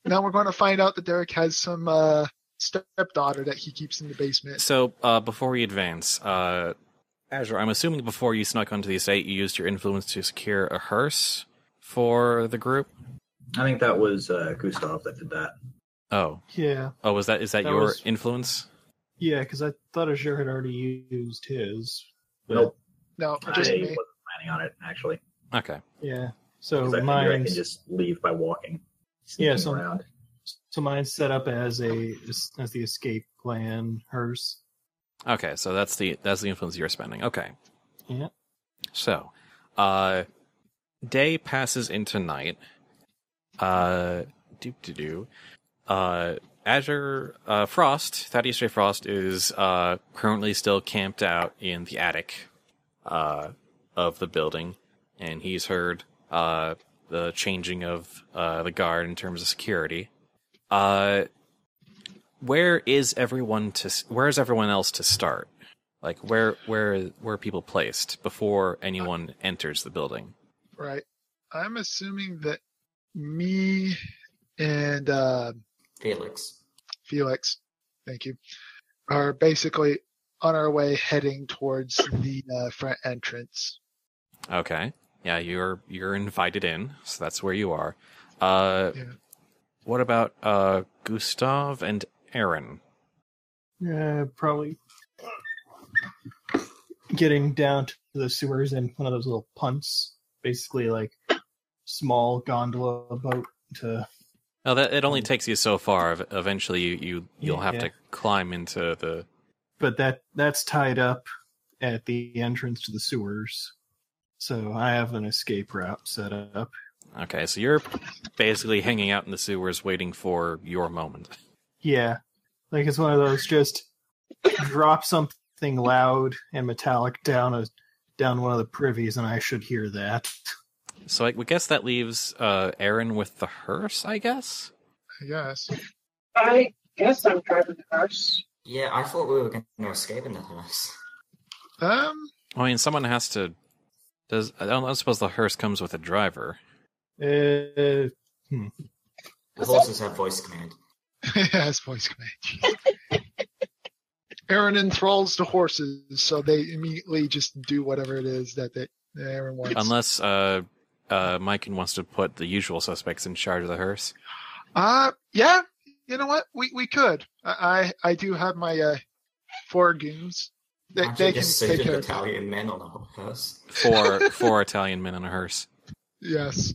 Now we're going to find out that Derek has some stepdaughter that he keeps in the basement. So, before we advance, Azure, I'm assuming before you snuck onto the estate, you used your influence to secure a hearse for the group? I think that was Gustav that did that. Oh. Yeah. Oh, is that your influence? Yeah, because I thought Azure had already used his. Nope. No, I just me. wasn't planning on it, actually. Okay. Yeah. So Because I figured I mine's can just leave by walking. Yeah, sneaking around. so mine's set up as the escape plan hearse. Okay, so that's the influence you're spending. Okay. Yeah. So, day passes into night. Azure Thaddeus J. Frost is currently still camped out in the attic of the building, and he's heard the changing of the guard in terms of security. Where is everyone else to start? Like where are people placed before anyone enters the building? Right. I'm assuming that me and Felix, thank you, are basically on our way heading towards the front entrance. Okay. Yeah, you're invited in, so that's where you are. Yeah. What about Gustav and Erin? Yeah, probably getting down to the sewers in one of those little punts, basically like small gondola boat to. No, it only takes you so far. Eventually, you'll have to climb into the. But that's tied up at the entrance to the sewers, so I have an escape route set up. Okay, so you're basically hanging out in the sewers, waiting for your moment. Yeah, like it's one of those just drop something loud and metallic down one of the privies, and I should hear that. So I guess that leaves Erin with the hearse, I guess? I guess. I Guess I'm driving the hearse. Yeah, I thought we were going to escape in the hearse. I mean, someone has to. I don't suppose the hearse comes with a driver. The horses have voice command. Yes, voice command. Erin enthralls the horses, so they immediately just do whatever it is that Erin wants. Unless Mykin wants to put the usual suspects in charge of the hearse. Yeah. You know what? We could. I do have my 4 goons. They can take care of Italian men on a hearse. Four Italian men on a hearse. Yes.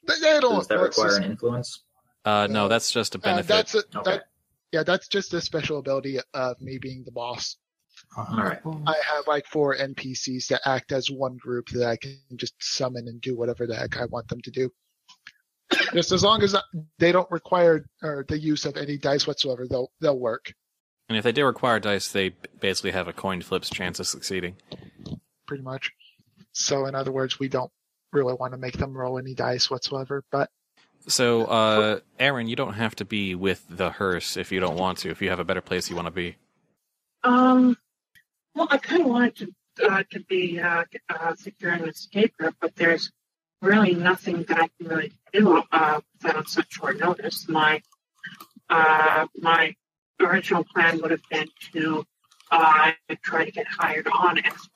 They don't. Does that require an influence? No, that's just a benefit. That's just a special ability of me being the boss. All right. I have like 4 NPCs that act as one group that I can just summon and do whatever the heck I want them to do. Just as long as they don't require the use of any dice whatsoever, they'll work. And if they do require dice, they basically have a coin flip's chance of succeeding. Pretty much. So in other words, we don't really want to make them roll any dice whatsoever. But so, Erin, you don't have to be with the hearse if you don't want to. If you have a better place you want to be. Well, I kind of wanted to be securing an escape route, but there's really nothing that I can really do on such short notice. My original plan would have been to try to get hired on as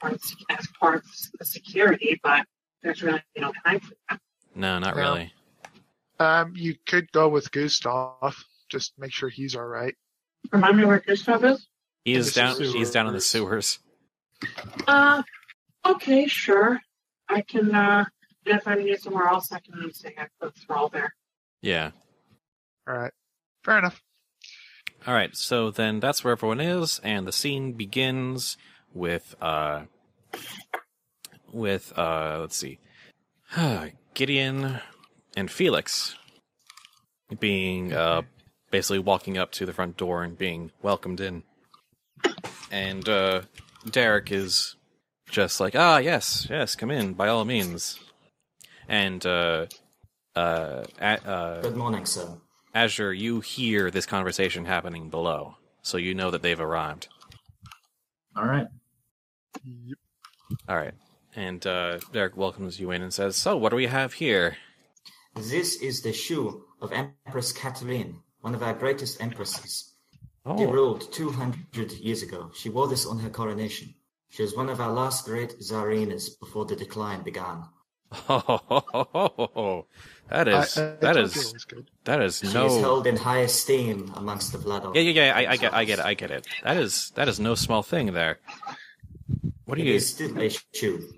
part of the security, but there's really no time for that. No, not really. You could go with Gustav. Just make sure he's all right. Remind me where Gustav is? He's down in the sewers. Okay, sure. I can, if I need somewhere else, I can say I put the thrall there. Yeah. All right. Fair enough. All right, so then that's where everyone is, and the scene begins with let's see, Gideon and Felix being basically walking up to the front door and being welcomed in, and Derek is just like, yes, come in by all means, and good morning, sir. Azure, you hear this conversation happening below, so you know that they've arrived. All right. Yep. All right. And Derek welcomes you in and says, so, what do we have here? This is the shoe of Empress Catherine, one of our greatest empresses. Oh. She ruled 200 years ago. She wore this on her coronation. She was one of our last great czarinas before the decline began. That is She is held in high esteem amongst the blood of... Yeah, I get it. That is no small thing there. What do you... It is still a shoe.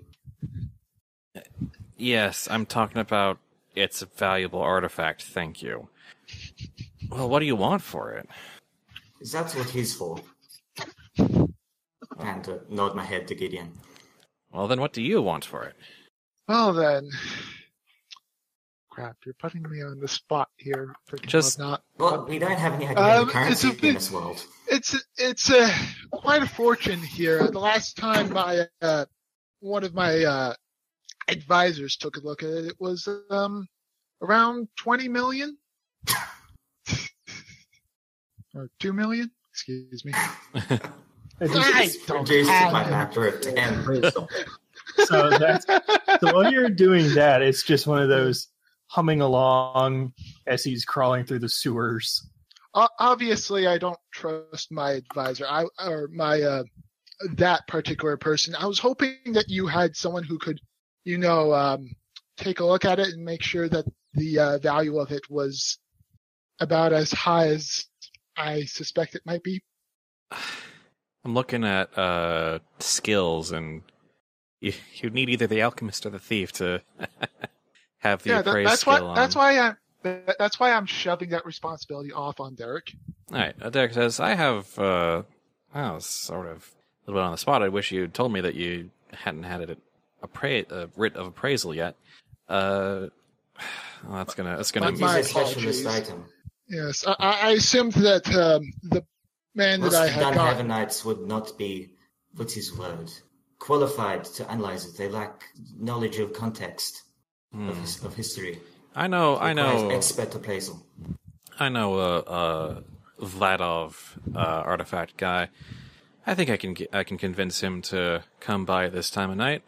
Yes, I'm talking about it's a valuable artifact, thank you. Well, what do you want for it? That's what he's for. And nod my head to Gideon. Well, then what do you want for it? Well then, crap! You're putting me on the spot here. Well, we don't have any academic currency in this world. It's quite a fortune here. The last time one of my advisors took a look at it, it was around 20 million or 2 million. Excuse me. I reduced my factor of 10. So while you're doing that, it's just one of those humming along as he's crawling through the sewers. Obviously, I don't trust my advisor, that particular person. I was hoping that you had someone who could, take a look at it and make sure that the value of it was about as high as I suspect it might be. I'm looking at skills, and you need either the alchemist or the thief to have the appraised skill on. That's why I'm shoving that responsibility off on Derek. All right, Derek says, I have sort of a little bit on the spot. I wish you told me that you hadn't had it a writ of appraisal yet. Well, that's gonna. My specialist item. Yes, I assumed that the man that I had got. Most would not be, what's his word, qualified to analyze it. They lack knowledge of context of history. I know. Expert appraisal. I know Vladov artifact guy. I think I can convince him to come by at this time of night.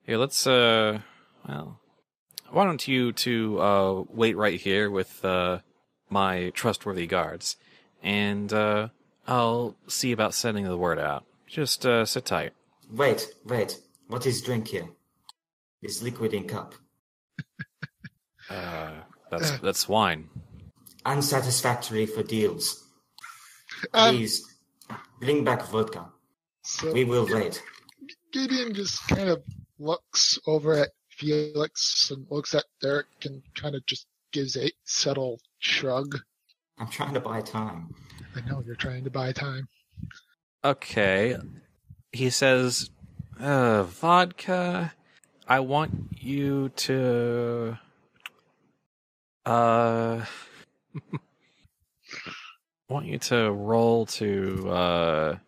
Here, let's why don't you two wait right here with my trustworthy guards, and I'll see about sending the word out. Just sit tight. Wait. What is drink here? This liquid in cup. That's wine. Unsatisfactory for deals. Please, bring back vodka. So We will wait. Gideon just kind of looks over at Felix and looks at Derek and kind of just gives a subtle shrug. I'm trying to buy time. I know you're trying to buy time. Okay. He says, vodka, I want you to... I want you to roll to,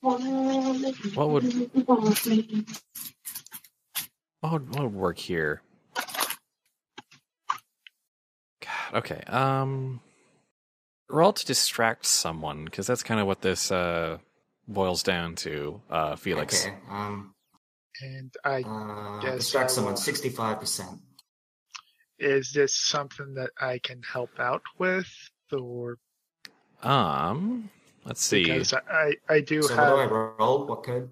what would work here? God, okay, roll to distract someone, because that's kind of what this, boils down to, Felix. Okay, And I guess distract someone, 65%. Is this something that I can help out with, or let's see. because I do So have. what do I roll? What code?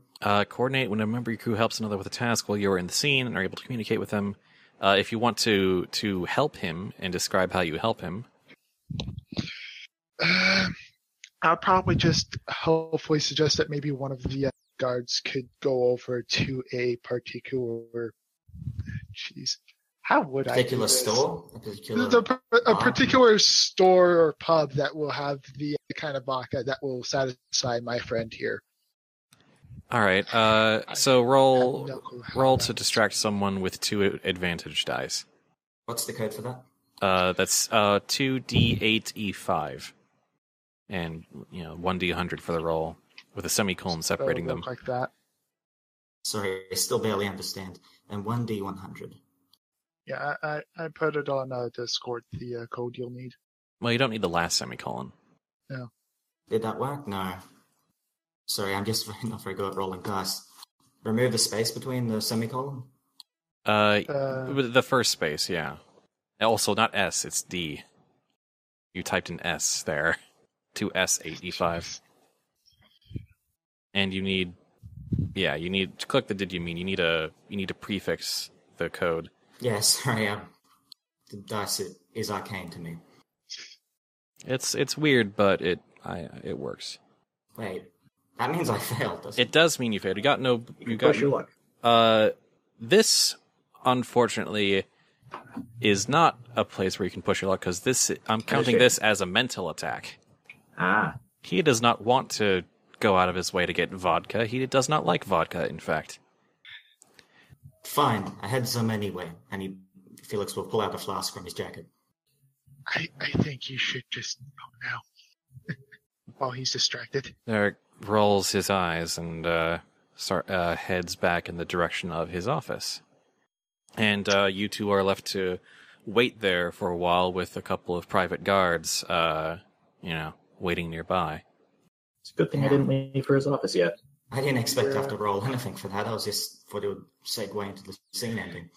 Coordinate when a member of your crew helps another with a task while you are in the scene and are able to communicate with them. If you want to help him and describe how you help him. I'll probably just hopefully suggest that maybe one of the guards could go over to a particular. Jeez, how would I do Particular this? store? A particular A particular store or pub that will have the kind of vodka that will satisfy my friend here. All right. So have roll no clue how roll that to distract someone with 2 advantage dice. What's the code for that? That's 2d8e5, and 1d100 for the roll with a semicolon separating them. look like that. Sorry, I still barely understand. And 1d100. Yeah, I put it on Discord, the code you'll need. Well, you don't need the last semicolon. Did that work? No. Sorry, I'm just not very good at rolling dice. Remove the space between the semicolon? The first space, yeah. Also, not S, it's D. You typed in S there. 2S8E5. And you need to click the did you mean. You need to prefix the code. Yeah, sorry, the dice is arcane to me. It's weird, but it works. Wait, that means I failed, doesn't It does mean you failed. You got Push your luck. This, unfortunately, is not a place where you can push your luck, because I'm counting this as a mental attack. Ah, He does not want to go out of his way to get vodka. He does not like vodka, in fact. Fine, I had some anyway. And Felix will pull out a flask from his jacket. I think you should just go now. While he's distracted. Derek rolls his eyes and heads back in the direction of his office. And you two are left to wait there for a while with a couple of private guards, waiting nearby. it's a good thing I didn't leave for his office yet. I didn't expect to have to roll anything for that. I was just thought it would segue into the scene ending.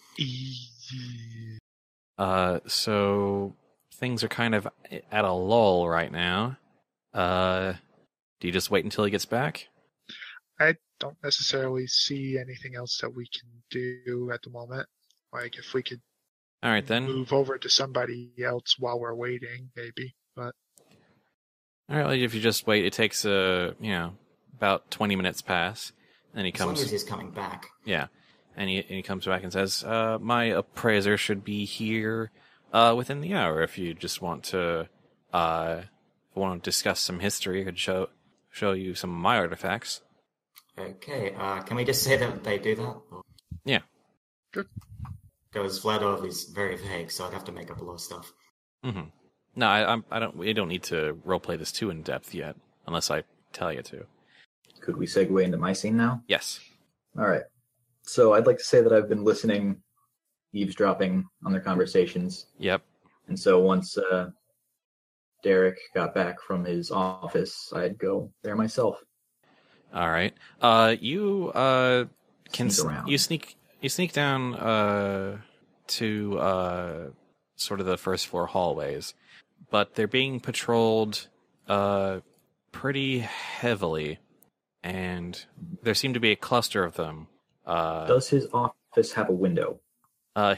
So things are kind of at a lull right now. Do you just wait until he gets back? I don't necessarily see anything else that we can do at the moment. Like if we could All right, then. move over to somebody else while we're waiting, maybe. But All right, well, if you just wait, it takes about 20 minutes pass. Then he As long comes. as he's coming back. Yeah, and he comes back and says, "My appraiser should be here within the hour. If you just want to discuss some history, I could show you some of my artifacts." Okay, can we just say that they do that? Yeah. Good. Because Vladov is very vague, so I'd have to make up a lot of stuff. Mm-hmm. No, I don't. We don't need to roleplay this too in depth yet, unless I tell you to. Could we segue into my scene now? Yes. All right. So I'd like to say that I've been listening, eavesdropping on their conversations. Yep. And so once Derek got back from his office, I'd go there myself. All right. You can Sneak around. you sneak down to sort of the first floor hallways, but they're being patrolled pretty heavily, and there seem to be a cluster of them. Does his office have a window?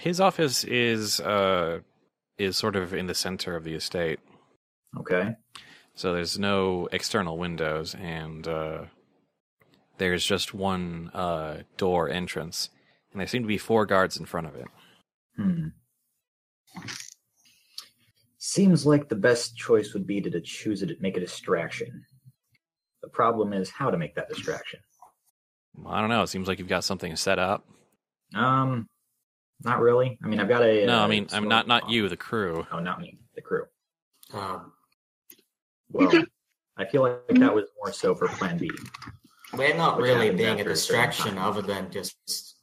His office is sort of in the center of the estate. Okay. So there's no external windows, and there's just one door entrance, and there seem to be 4 guards in front of it. Seems like the best choice would be to choose it, make a distraction. The problem is how to make that distraction. Well, I don't know. It seems like you've got something set up. Not really. I mean, I've got a... No, I mean, I'm not you, the crew. Oh, not me, the crew. Um, Well, I feel like that was more so for Plan B. we're not Which really happens being a after a certain distraction time. other than just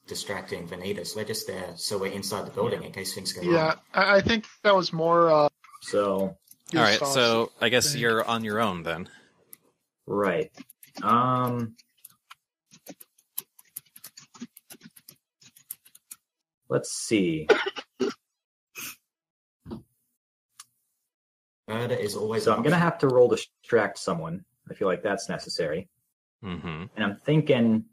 distracting Vanitas. We're just there so we're inside the building in case things go wrong. Yeah, I think that was more. So, All right, Gustav's so I guess thing. you're on your own then. right. Let's see. Murder is always So an I'm going to option. have to roll to distract someone. I feel like that's necessary. Mm-hmm. And I'm thinking,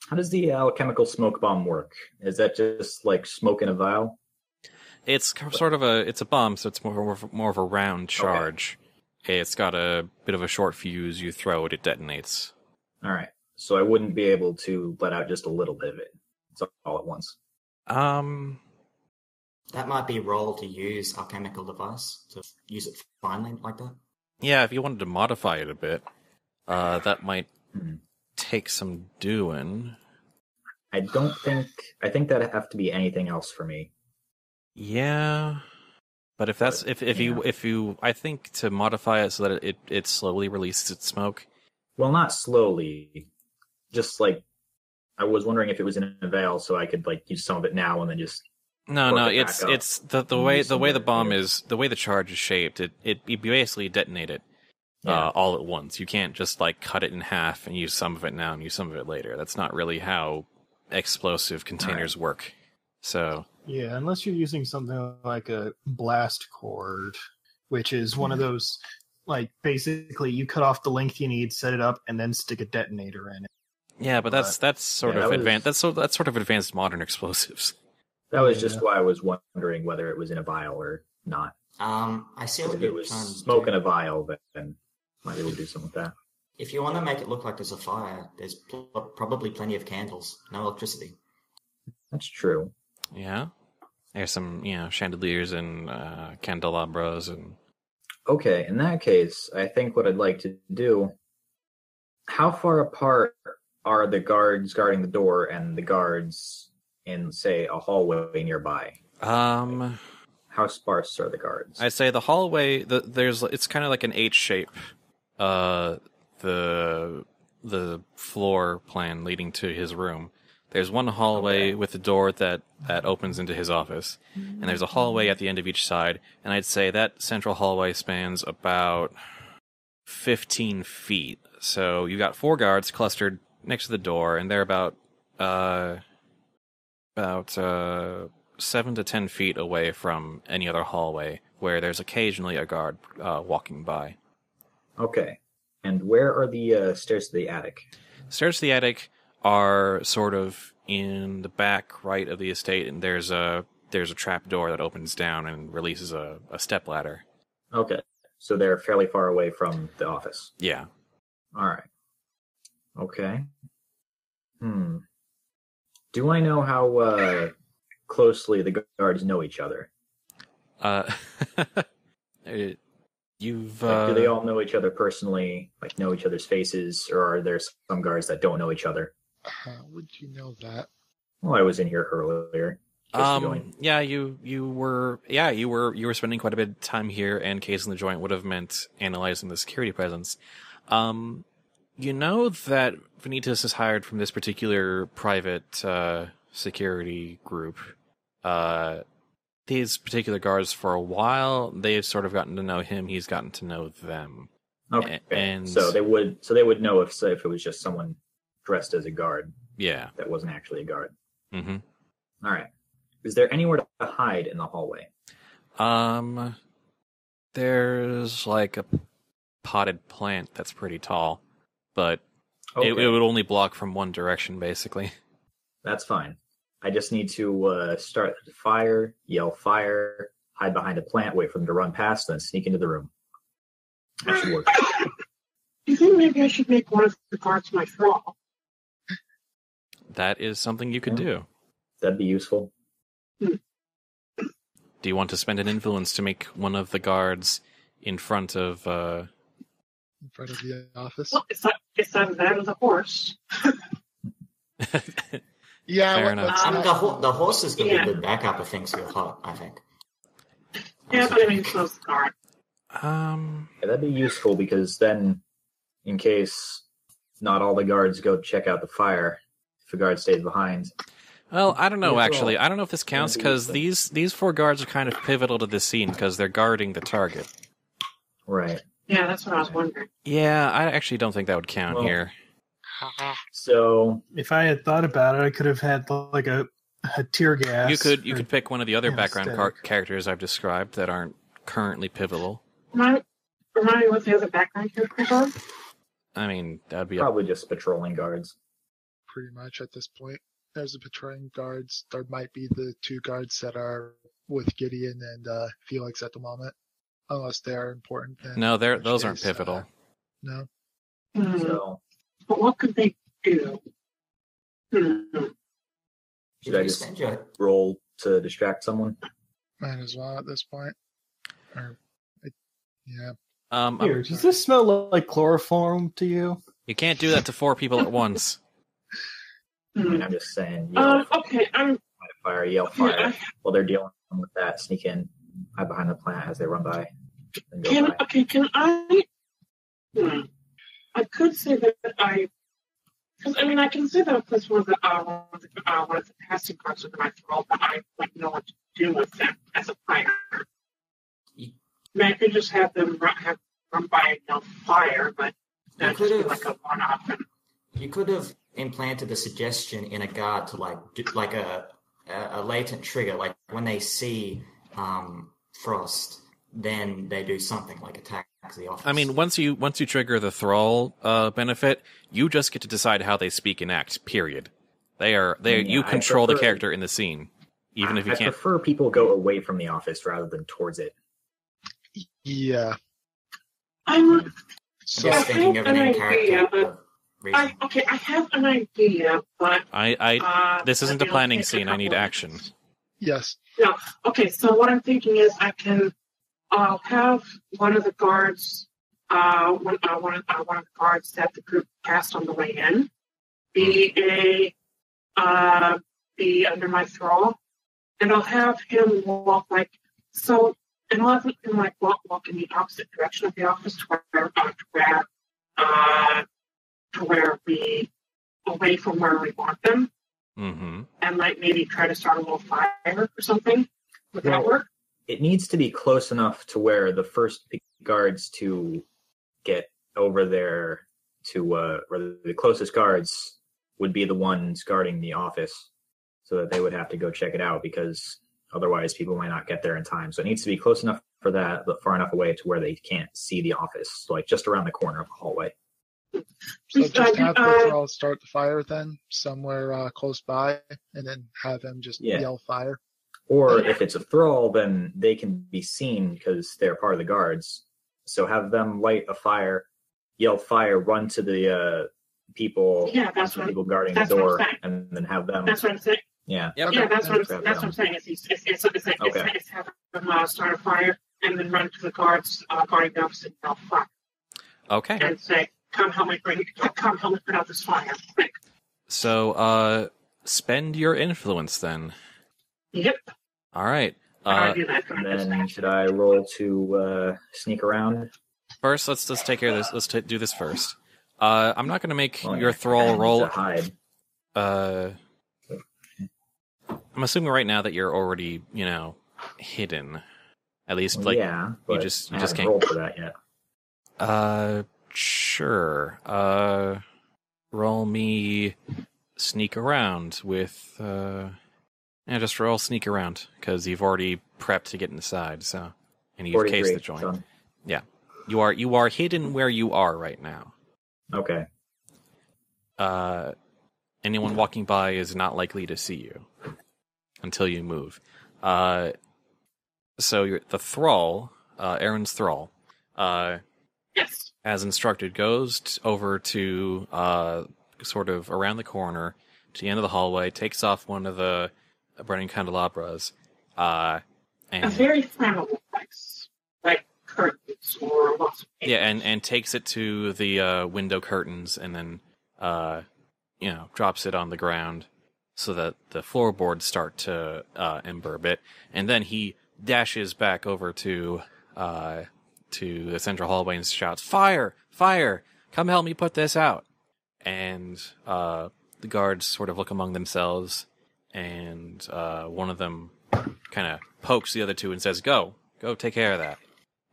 how does the alchemical smoke bomb work? Is that just like smoke in a vial? It's sort of it's a bomb, so it's more of a round charge. It's got a bit of a short fuse. You throw it, it detonates. All right. So I wouldn't be able to let out just a little bit of it. It's all at once. That might be roll to use our chemical device, to use it finally like that. Yeah, if you wanted to modify it a bit, that might Hmm. take some doing. I think that'd have to be anything else for me. Yeah, but if that's if yeah. you I think to modify it so that it slowly releases its smoke. Well, not slowly. Just like, I was wondering if it was in a vial so I could like use some of it now and then just... No, Work it it's back up it's the and way use the some way of the it bomb later. is, the way the charge is shaped. You basically detonate it Yeah. all at once. You can't just like cut it in half and use some of it now and use some of it later. That's not really how explosive containers work. So Yeah, unless you're using something like a blast cord, which is one of those, like, basically you cut off the length you need, set it up, and then stick a detonator in it. yeah, but that's sort Yeah, of that was- advanced. That's sort of advanced modern explosives. That was Yeah. just why I was wondering whether it was in a vial or not. I see what If you're it was trying to smoke do. in a vial, then might be able to do something with that. If you want to make it look like there's a fire, there's probably plenty of candles, no electricity. That's true. Yeah, there's some chandeliers and candelabras and Okay, in that case, I think what I'd like to do... How far apart are the guards guarding the door and the guards in, say, a hallway nearby? How sparse are the guards? I'd say the hallway. It's kind of like an H shape. The floor plan leading to his room. There's one hallway with a door that opens into his office, and there's a hallway at the end of each side. And I'd say that central hallway spans about 15 feet. So you got 4 guards clustered next to the door, and they're about 7 to 10 feet away from any other hallway, where there's occasionally a guard walking by. Okay. And where are the stairs to the attic? Stairs to the attic are sort of in the back right of the estate, and there's a trap door that opens down and releases a step ladder. Okay. So they're fairly far away from the office. Yeah. All right. Okay. Do I know how closely the guards know each other? You've Like, do they all know each other personally, like know each other's faces, or are there some guards that don't know each other? How would you know that? Well, I was in here earlier. yeah, you were spending quite a bit of time here, and case in the joint would have meant analyzing the security presence. You know that Vanitas is hired from this particular private security group. these particular guards for a while. They've sort of gotten to know him. He's gotten to know them. Okay. And so they would know if it was just someone dressed as a guard. Yeah. That wasn't actually a guard. Mm-hmm. All right. Is there anywhere to hide in the hallway? There's like a potted plant that's pretty tall, but Okay. it would only block from one direction, basically. That's fine. I just need to start the fire, yell fire, hide behind a plant, wait for them to run past, then sneak into the room. That should work. Do you think maybe I should make one of the guards my thrall? That is something you could do. That'd be useful. Do you want to spend an influence to make one of the guards in front of In front of the office? Well, it's either that or the horse. Yeah, Fair enough. The horse is going to Yeah. be a good backup if things get hot, I think. Yeah, but I mean, so the guard. Yeah, that'd be useful because then, in case not all the guards go check out the fire, if a guard stays behind. Well, I don't know, Yeah, actually. well, I don't know if this counts, that'd be because useful. these four guards are kind of pivotal to this scene, because they're guarding the target. Right. Yeah, that's what I was wondering. Yeah, I actually don't think that would count Well, here. So If I had thought about it, I could have had like a tear gas. You could pick one of the other background anesthetic. characters I've described that aren't currently pivotal. Remind me what the other background characters are? I mean, that'd be probably just patrolling guards. Pretty much at this point. There's the patrolling guards. There might be the two guards that are with Gideon and Felix at the moment. Unless they're important. Then No, in which those aren't case, pivotal. No. Hmm. So But what could they do? Hmm. should I You just spend your- roll to distract someone? Might as well at this point. Yeah. Here, does this smell like chloroform to you? You can't do that to four people at once. I mean, Hmm. I'm just saying, yell Okay, fire, yell fire. While they're dealing with that, sneak in, hide behind the plant as they run by. And go by. can I? I could say that because I mean, I can say that I place one of the passing cards with my throw, but I like know what to do with them as a fighter. I mean, I could just have them run by fire, but that's could've- like a one-off. You could have implanted the suggestion in a guard to do a latent trigger, like when they see Frost, then they do something like attack the office. I mean, once you trigger the thrall benefit, you just get to decide how they speak and act. Period. You I control the prefer- character in the scene, even if you I can't. prefer people go away from the office rather than towards it. Yeah. I'm I'm So just thinking of an I have an in-character idea, reason. I have an idea, but This isn't a it'll planning take a scene. I need couple- action. yes. No. Okay, so what I'm thinking is I'll have one of the guards, one of the guards that the group passed on the way in, be under my thrall, and I'll have him walk and I'll have him walk in the opposite direction of the office to where we away from where we want them, Mm-hmm. and maybe try to start a little fire or something. Would that work? It needs to be close enough to where the first guards to get over there to where the closest guards would be the ones guarding the office, so that they would have to go check it out, because otherwise people might not get there in time. So it needs to be close enough for that, but far enough away to where they can't see the office, so like just around the corner of the hallway. So just have the thrall start the fire then, somewhere close by, and then have him just yell fire. Or if it's a thrall, then they can be seen because they're part of the guards. So have them light a fire, yell fire, run to the people, people guarding the door, and then have them. That's what I'm saying. Yeah. Yep. Yeah, that's what I'm saying. It's have them start a fire and then run to the guards guarding the office and yell fire. Okay. And say, come help me put out this fire. Quick. So, spend your influence then. Yep. All right. And then should I roll to sneak around? First, let's take care of this. Let's do this first. I'm not going to make your I thrall roll. need to hide. I'm assuming right now that you're already, hidden. At least, Well, yeah, but you just I haven't can't rolled for that yet. Sure. Roll me sneak around with, just roll sneak around, because you've already prepped to get inside, so, and you've cased the joint. Done. Yeah. You are hidden where you are right now. Okay. Anyone walking by is not likely to see you until you move. So the thrall, Erin's thrall, Yes. as instructed, goes over to sort of around the corner to the end of the hallway, takes off one of the burning candelabras, A and very flammable place, like curtains or lots of paper. and takes it to the window curtains, and then drops it on the ground so that the floorboards start to ember a bit, and then he dashes back over to the central hallway and shouts, "Fire! Fire! Come help me put this out!" And the guards sort of look among themselves, and one of them kind of pokes the other two and says, Go take care of that."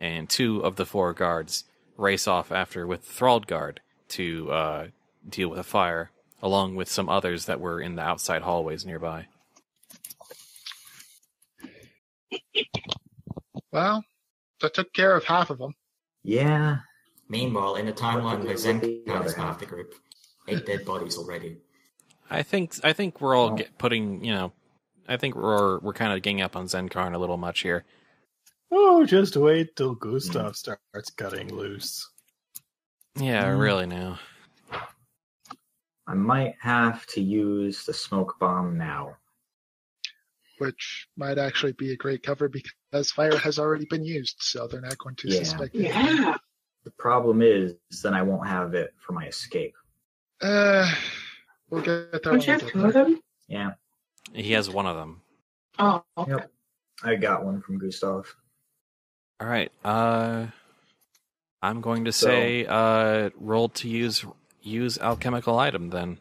And 2 of the 4 guards race off after with the thralled guard to deal with a fire, along with some others that were in the outside hallways nearby. Well, that took care of half of them. Yeah. Meanwhile, in the timeline where What Zen the is other part of the group, 8 dead bodies already. I think we're all putting, I think we're kind of ganging up on Zenkarn a little much here. Oh, just wait till Gustav starts cutting loose. Yeah, really now. I might have to use the smoke bomb now. Which might actually be a great cover because fire has already been used, so they're not going to Yeah. suspect it. Yeah. The problem is, then I won't have it for my escape. We'll get there. Don't you have 2 of them? Yeah. He has one of them. Oh, okay. Yep. I got one from Gustav. All right. I'm going to say roll to use alchemical item then.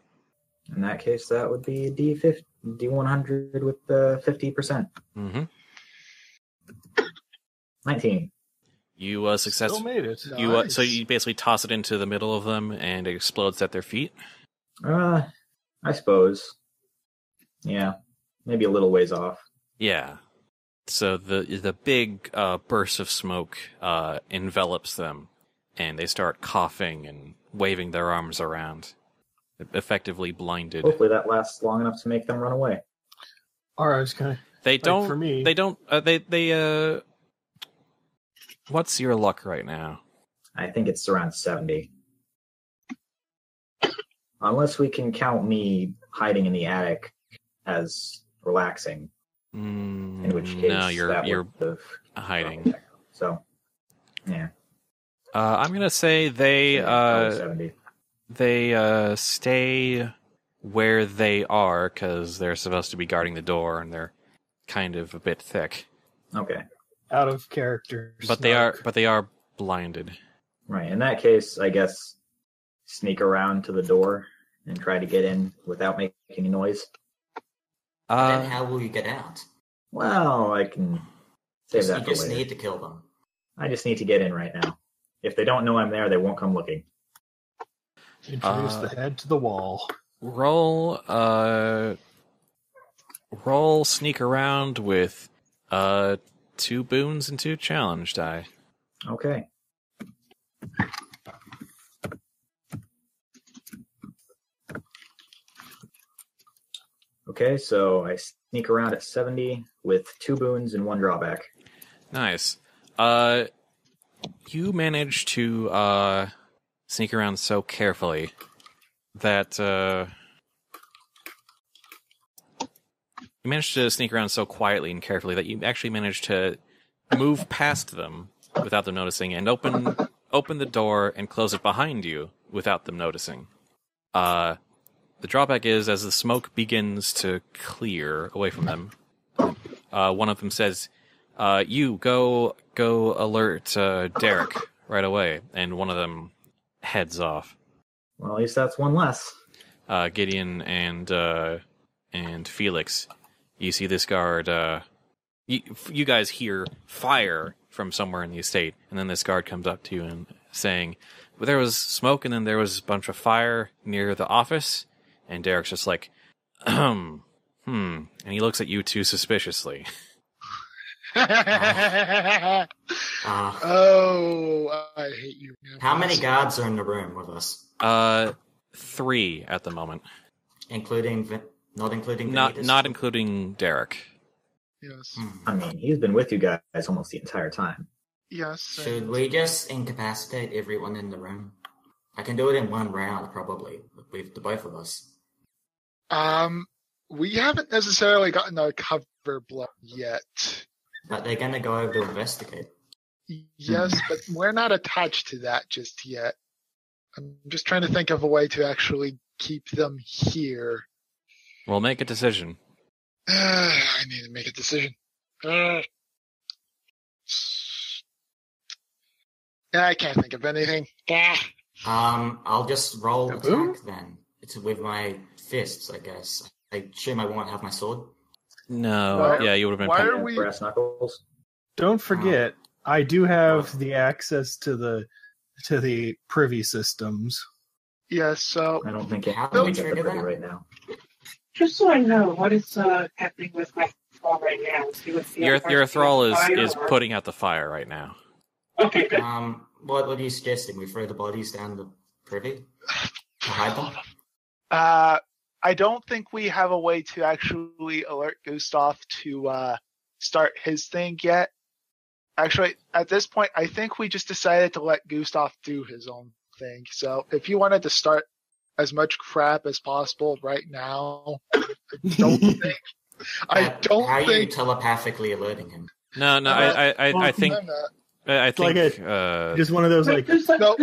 In that case, that would be D100 with the 50%. Mm-hmm. 19. You success. Still made it. You so you basically toss it into the middle of them and it explodes at their feet. I suppose. Yeah. Maybe a little ways off. Yeah. So the big burst of smoke envelops them, and they start coughing and waving their arms around, effectively blinded. Hopefully that lasts long enough to make them run away. All right, I was gonna. They don't. for me. They don't. They. What's your luck right now? I think it's around 70. Unless we can count me hiding in the attic as relaxing. In which case, no, you're would have hiding. So, yeah. I'm gonna say they Probably 70. they stay where they are because they're supposed to be guarding the door and they're kind of a bit thick. Okay. Out of character. But they are blinded. Right. In that case, I guess sneak around to the door and try to get in without making any noise. Then how will you get out? Well, I can save that You for just later. need to kill them. I just need to get in right now. If they don't know I'm there, they won't come looking. Introduce the head to the wall. Roll sneak around with 2 boons and 2 challenge die. Okay. Okay, so I sneak around at 70 with 2 boons and 1 drawback. Nice. You manage to sneak around so carefully that you managed to sneak around so quietly and carefully that you actually managed to move past them without them noticing and open the door and close it behind you without them noticing. The drawback is, as the smoke begins to clear away from them, one of them says, you go alert Derek right away, and one of them heads off. Well, at least that's 1 less. Gideon and Felix, you see this guard You guys hear fire from somewhere in the estate, and then this guard comes up to you and saying, well, there was smoke and then there was a bunch of fire near the office, and Derek's just like, and he looks at you two suspiciously. I hate you. How many guards are in the room with us? 3 at the moment. Not including Not including Derek. Yes. I mean, he's been with you guys almost the entire time. Yes. Should we just incapacitate everyone in the room? I can do it in one round, probably, with the both of us. We haven't necessarily gotten our cover blow yet. But they're gonna go over to investigate. Yes, but we're not attached to that just yet. I'm just trying to think of a way to actually keep them here. Well, make a decision. I need to make a decision. I can't think of anything. I'll just roll attack then. It's with my fists, I guess. I assume I won't have my sword. No, you would have been. Why are we? Brass knuckles. Don't forget, I do have the access to the privy systems. Yes, so I don't think it How do we happens trigger that? right now. Just so I know, what is happening with my thrall right now? See what's the Your thrall is or... putting out the fire right now. Okay, good. What are you suggesting? We throw the bodies down the privy to hide them? I don't think we have a way to actually alert Gustav to start his thing yet. Actually, at this point, I think we just decided to let Gustav do his own thing. So if you wanted to start as much crap as possible right now, I don't think. How are you telepathically alerting him? No, I think. I think just one of those like. No,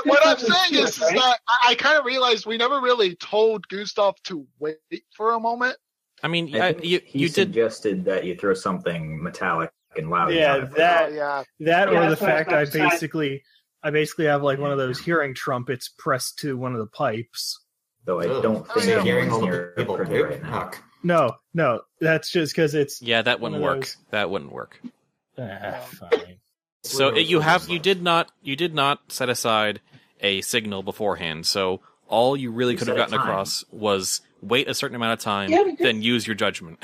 what I'm saying is that I kind of realized we never really told Gustav to wait for a moment. I mean, He suggested that you throw something metallic and loud. Yeah, that or the that's what I fact was I about to say. basically have like one of those hearing trumpets pressed to one of the pipes. Though I don't think So anyone's hearing all near the people privy poop? right now. Fuck. No, that's just because it's that wouldn't one of work. those- That wouldn't work. Fine. So you did not set aside a signal beforehand. So all you really could have set a gotten time. across was wait a certain amount of time, Yeah, we did. then use your judgment.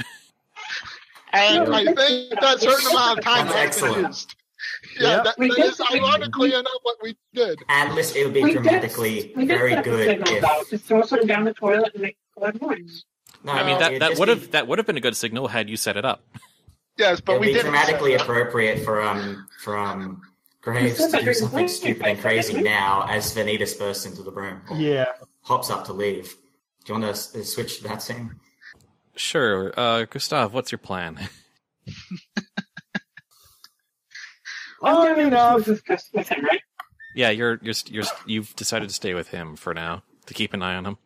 And No, I think that certain amount of time That's has excellent. been used. Yeah, that is ironically enough what we did. At least it would be dramatically very good if. Just throw something down the toilet and make a loud noise. No, I mean it'd that just would have been a good signal had you set it up. Yes, but It'd we be didn't. dramatically appropriate for Graves to do something stupid and crazy now as Vanitas bursts into the room. Or Yeah. hops up to leave. Do you want to switch to that scene? Sure, Gustav, what's your plan? I'm going to discuss with him, right? Yeah, you've decided to stay with him for now to keep an eye on him.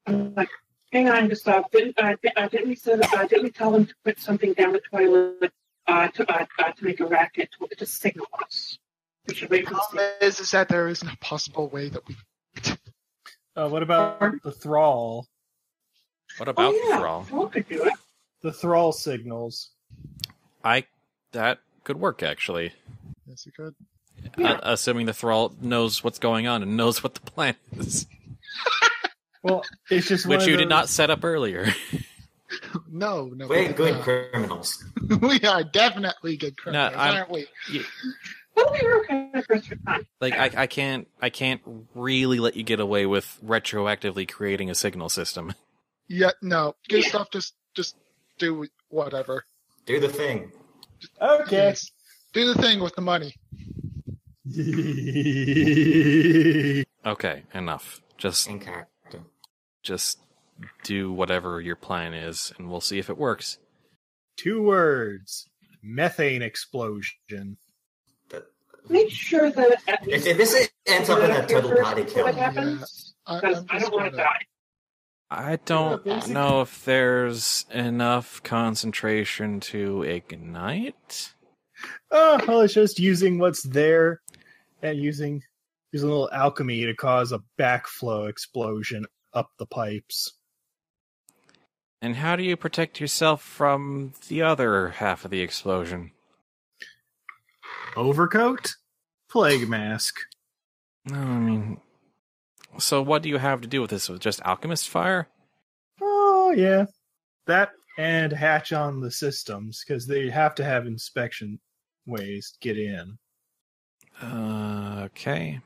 I'm like, hang on, Gustav. Didn't we tell them to put something down the toilet to make a racket to signal us? We should wait for The problem is that there isn't a possible way that we. What about the thrall? What about the thrall? Thrall could do it. The thrall signals. That could work actually. Yes, you could. Assuming the thrall knows what's going on and knows what the plan is, Well, it's just which you did not set up earlier. No. We're good criminals. We are definitely good criminals, I'm- aren't we? Well, we were okay the first time. Like I can't really let you get away with retroactively creating a signal system. Yeah, no. Gustav, just do whatever. Do the thing. Okay. Yes. Do the thing with the money. Okay, enough. In character. Just do whatever your plan is, and we'll see if it works. 2 words. Methane explosion. Make sure that at least If this ends up in a total party kill, what happens, because I don't want to die. I don't know if there's enough concentration to ignite. Oh, well, it's just using what's there and using a little alchemy to cause a backflow explosion up the pipes. And how do you protect yourself from the other half of the explosion? Overcoat? Plague mask. No, I mean... So what do you have to do with this? Just alchemist fire? Oh, yeah. That and hatch on the systems, because they have to have inspection ways to get in. Okay.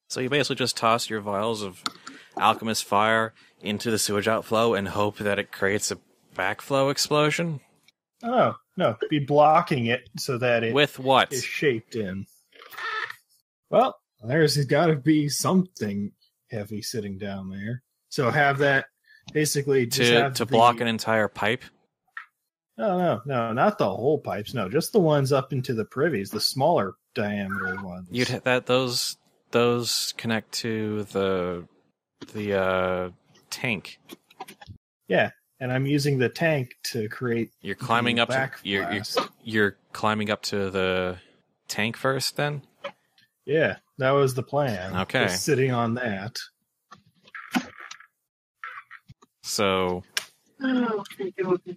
So you basically just toss your vials of alchemist fire into the sewage outflow and hope that it creates a backflow explosion? Oh, no. Be blocking it so that it With what? is shaped in. Well, there's got to be something heavy sitting down there. So have that basically just to block an entire pipe? No, not the whole pipes. No, just the ones up into the privies, the smaller diameter ones. You'd those connect to the tank. Yeah, and I'm using the tank to create. You're climbing up. You're climbing up to the tank first, then. Yeah, that was the plan. Okay, just sitting on that. So,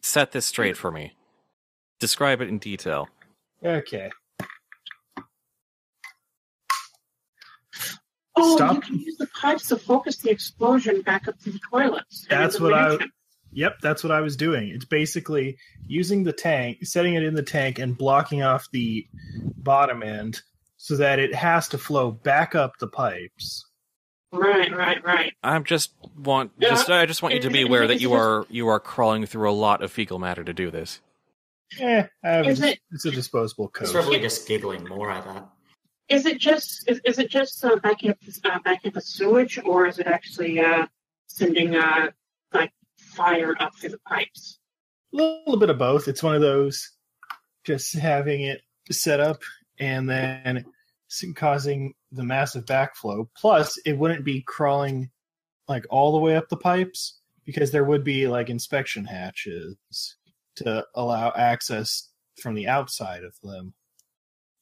set this straight for me. Describe it in detail. Okay. Oh, Stop. you can use the pipes to focus the explosion back up to the toilets. That's what that's what I was doing. It's basically using the tank, setting it in the tank, and blocking off the bottom end so that it has to flow back up the pipes. Right. I just want you to be aware that you are crawling through a lot of fecal matter to do this. It's a disposable coat. He's probably just giggling more at that. Is it just backing up the sewage, or is it actually sending like fire up through the pipes? A little bit of both. It's one of those, just having it set up and then causing the massive backflow. Plus, it wouldn't be crawling like all the way up the pipes because there would be like inspection hatches to allow access from the outside of them.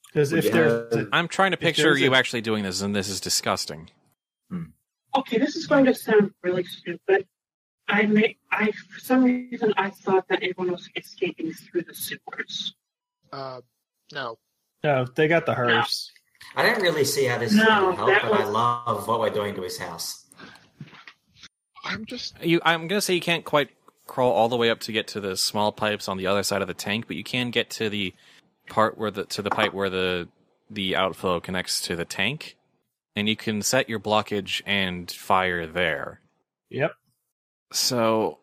Because I'm trying to picture you actually doing this, and this is disgusting. Okay, this is going to sound really stupid. For some reason, I thought that everyone was escaping through the sewers. No. No, they got the hearse. I don't really see how this is going to help, but I love what we're doing to his house. I'm going to say you can't quite crawl all the way up to get to the small pipes on the other side of the tank, but you can get to the part where the pipe where the outflow connects to the tank, and you can set your blockage and fire there. Yep. So,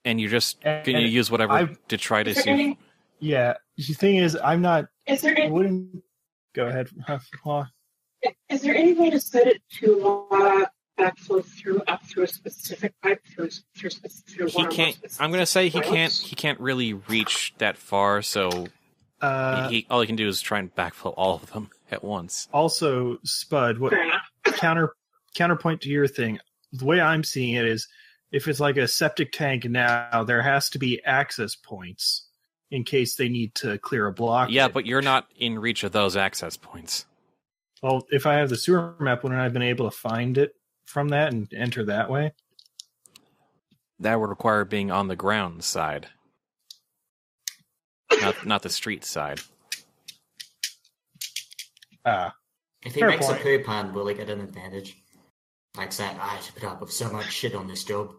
and you just can you use whatever to try to see. Yeah. The thing is, I'm not. Is there? Go ahead. Is there any way to set it to backflow up through a specific pipe through he can't. I'm going to say he can't really reach that far. So. All he can do is try and backflow all of them at once. Also, Spud, what counterpoint to your thing, the way I'm seeing it is, if it's like a septic tank now, there has to be access points in case they need to clear a block. Yeah, but you're not in reach of those access points. Well, if I have the sewer map, wouldn't I have been able to find it from that and enter that way? That would require being on the ground side. Not the street side. If he makes a poo pun, will he get an advantage? Like saying, I had to put up with so much shit on this job.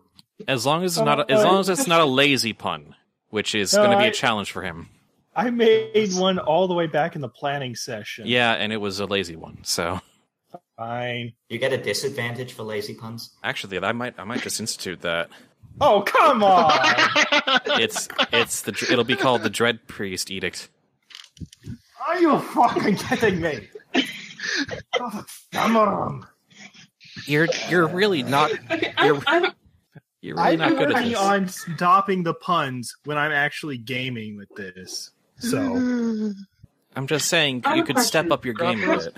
As long as it's not a lazy pun, which is going to be a challenge for him. I made one all the way back in the planning session. Yeah, and it was a lazy one, so fine. You get a disadvantage for lazy puns? Actually, I might just institute that. Oh, come on! It'll be called the DreadPriest Edict. Are you fucking kidding me? Oh, come on! You're really not. You're really not good at this. I'm stopping the puns when I'm actually gaming with this. So I'm just saying you could step up your game a bit.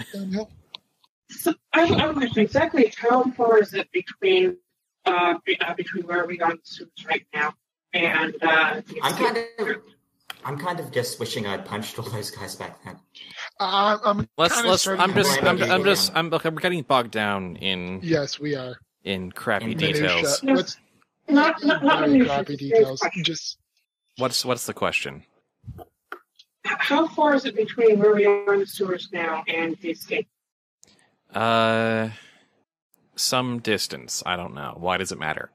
So I have a question. Exactly how far is it between where we are in the sewers right now and I'm kind of just wishing I'd punched all those guys back then. We're getting bogged down in. Yes, we are. In crappy details. Not very really crappy serious details. question. Just What's the question? How far is it between where we are in the sewers now and the escape? Some distance. I don't know. Why does it matter?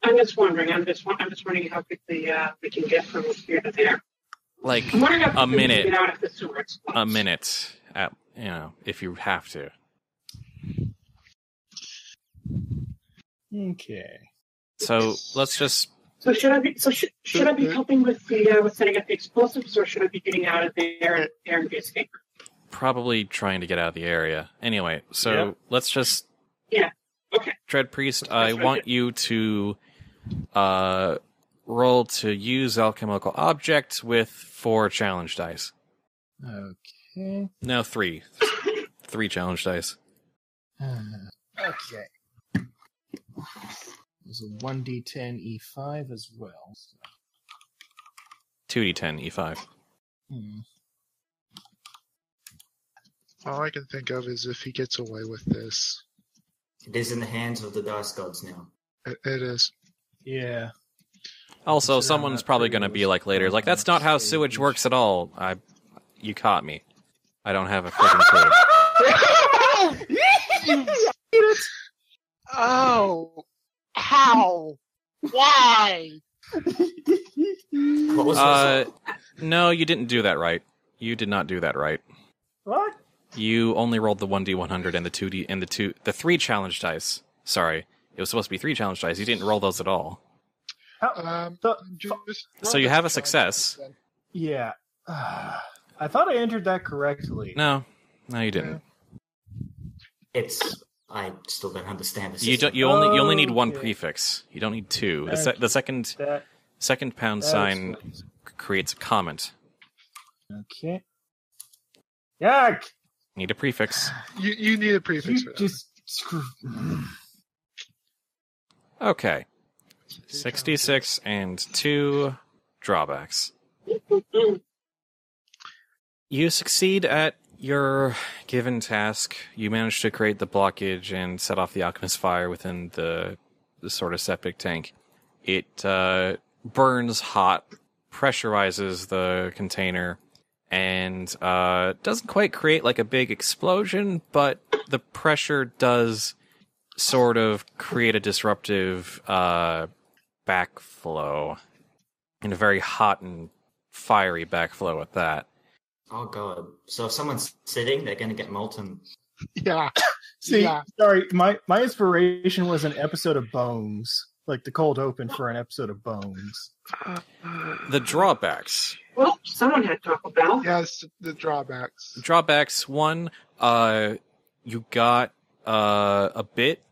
I'm just wondering. I'm just wondering how quickly we can get from here to there. Like I'm wondering how a quickly we minute. can get out of the sewers. A minute. If you have to. Okay. So let's just. So should I be helping with setting up the explosives, or should I be getting out of there and the escape? Probably trying to get out of the area. Anyway, so let's just. Yeah. Okay. DreadPriest, I want you to roll to use alchemical object with 4 challenge dice. Okay. No, 3. 3 challenge dice. Okay. There's a 1d10 E5 as well. 2d10 E5. all I can think of is if he gets away with this. It is in the hands of the Dice Gods now. It is. Yeah. Also, someone's probably going to be like later, like, that's not how sewage works at all. You caught me. I don't have a freaking clue. Oh, how? Why? What was No, you didn't do that right. You did not do that right. What? You only rolled the 1d100 and the 3 challenge dice. Sorry, it was supposed to be 3 challenge dice. You didn't roll those at all. So you have a success. Yeah. I thought I entered that correctly. No, you didn't. I still don't understand this. You only need 1 prefix. You don't need 2. The second pound sign creates a comment. Okay. Yuck! Need a prefix. You need a prefix for that. Just screw. Okay. 66 and 2 drawbacks. You succeed at your given task. You manage to create the blockage and set off the alchemist fire within the sort of septic tank. It burns hot, pressurizes the container, and doesn't quite create like a big explosion, but the pressure does sort of create a disruptive backflow, and a very hot and fiery backflow at that. Oh god! So if someone's sitting, they're gonna get molten. Yeah. See, Yeah. sorry, my inspiration was an episode of Bones, like the cold open for an episode of Bones. The drawbacks. Well, someone had Taco Bell. Yes, the drawbacks. Drawbacks 1, you got a bit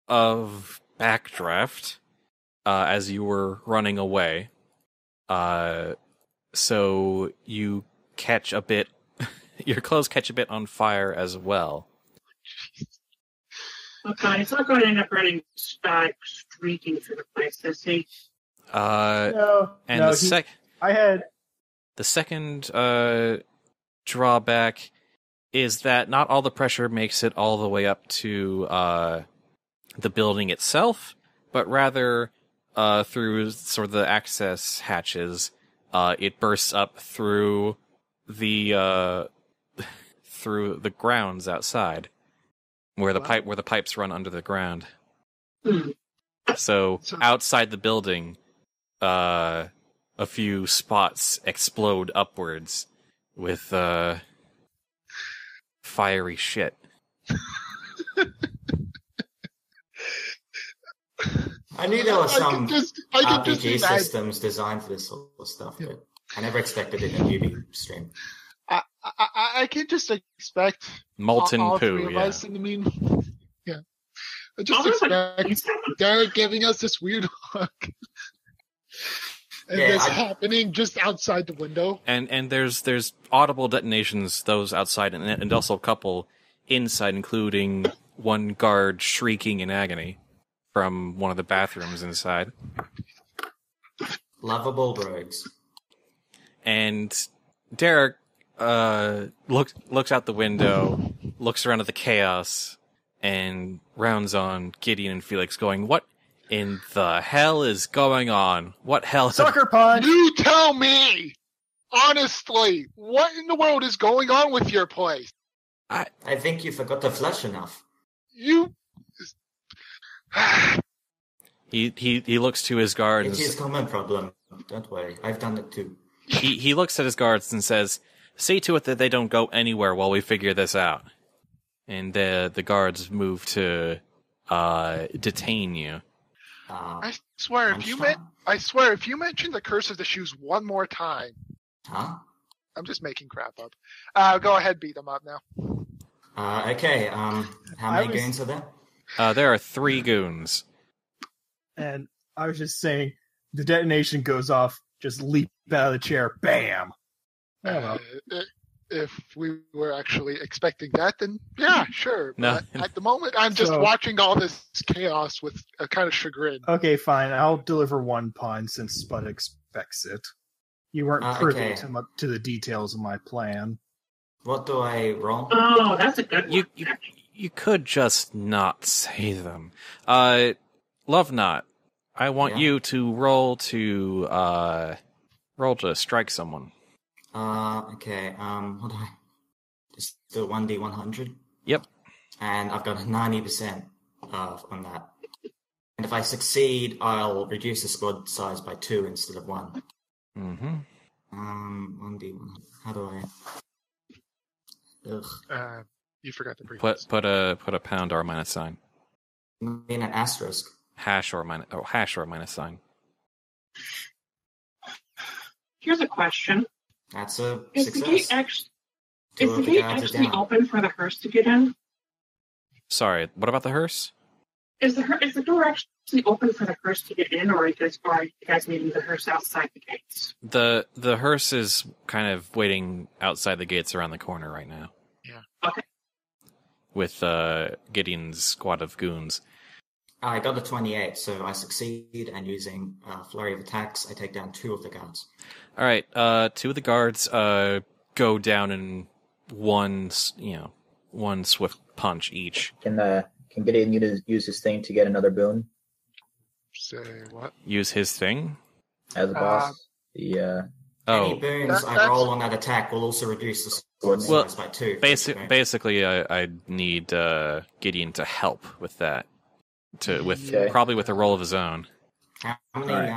of backdraft as you were running away. So you catch a bit, your clothes catch a bit on fire as well. Okay, it's not going to end up running streaking through the place, is he? No, And no, the second drawback is that not all the pressure makes it all the way up to the building itself, but rather through sort of the access hatches, it bursts up through the grounds outside, where the pipes run under the ground. So outside the building, a few spots explode upwards with fiery shit. I knew there were some I could just RPG imagine. systems designed for this sort of stuff, but I never expected it in a newbie stream. I can just expect Molten all poo, three of yeah. us. I mean, yeah. I just expect Derek giving us this weird look. And this happening just outside the window. And there's audible detonations, those outside, and also a couple inside, including one guard shrieking in agony from one of the bathrooms inside. Lovable rogues. And Derek looks out the window, looks around at the chaos, and rounds on Gideon and Felix, going, "What in the hell is going on? What hell? Sucker punch! You tell me! Honestly, what in the world is going on with your place? I think you forgot to flush enough. You... He looks to his guards. It's his common problem. Don't worry, I've done it too. He looks at his guards and says, "See to it that they don't go anywhere while we figure this out." And the guards move to detain you. I swear, if you mention the curse of the shoes one more time, I'm just making crap up. Go ahead, beat them up now. Okay. How many goons are there? There are 3 goons. And I was just saying, the detonation goes off, just leap out of the chair, bam! If we were actually expecting that, then yeah, sure. No. But at the moment, I'm just watching all this chaos with a kind of chagrin. Okay, fine. I'll deliver one pun since Spud expects it. You weren't privy to the details of my plan. What do I roll? Oh, that's a good one. You could just not say them. Lovenought, I want you to roll to strike someone. Okay, what do I... Just the 1d100? Yep. And I've got 90% on that. And if I succeed, I'll reduce the squad size by 2 instead of 1. Mm-hmm. 1d100. How do I... Ugh. You forgot the previous. Put a pound or a minus sign. You mean an asterisk? Hash or a minus sign. Here's a question. That's a Is success. the gate actually open for the hearse to get in? Sorry, what about the hearse? Is the door actually open for the hearse to get in, or are you guys meeting the hearse outside the gates? The hearse is kind of waiting outside the gates around the corner right now. Yeah. Okay. With Gideon's squad of goons. I got a 28, so I succeed, and using flurry of attacks, I take down 2 of the guards. All right, 2 of the guards go down in one swift punch each. Can Gideon use his thing to get another boon? Say what? Use his thing? As a boss? Any boons I roll on that attack will also reduce the squad size by 2. Basically, I need Gideon to help with that. Probably with a roll of his own. How many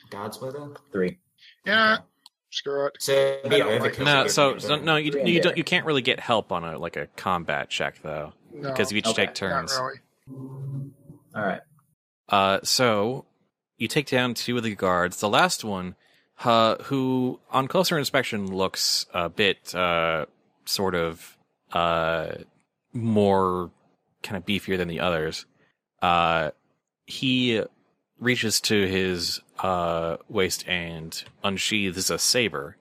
guards were there? 3. Yeah, screw it. So be overkill. No, you can't really get help on a combat check though, because you each take turns. Not really. All right. So you take down 2 of the guards. The last one, who on closer inspection looks a bit sort of more kind of beefier than the others. He reaches to his waist and unsheathes a saber.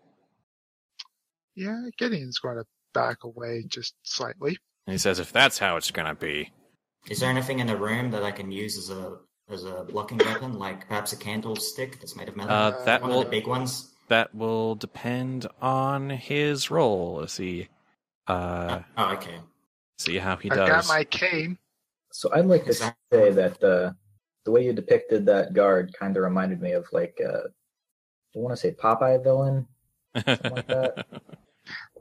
Yeah, Gideon's going to back away just slightly. And he says, "If that's how it's going to be." Is there anything in the room that I can use as a blocking weapon, like perhaps a candlestick that's made of metal? One of the big ones. That will depend on his roll. Let's see. Okay. See how he does. I got my cane. So I'd like to say that the way you depicted that guard kind of reminded me of I want to say Popeye villain, something like that.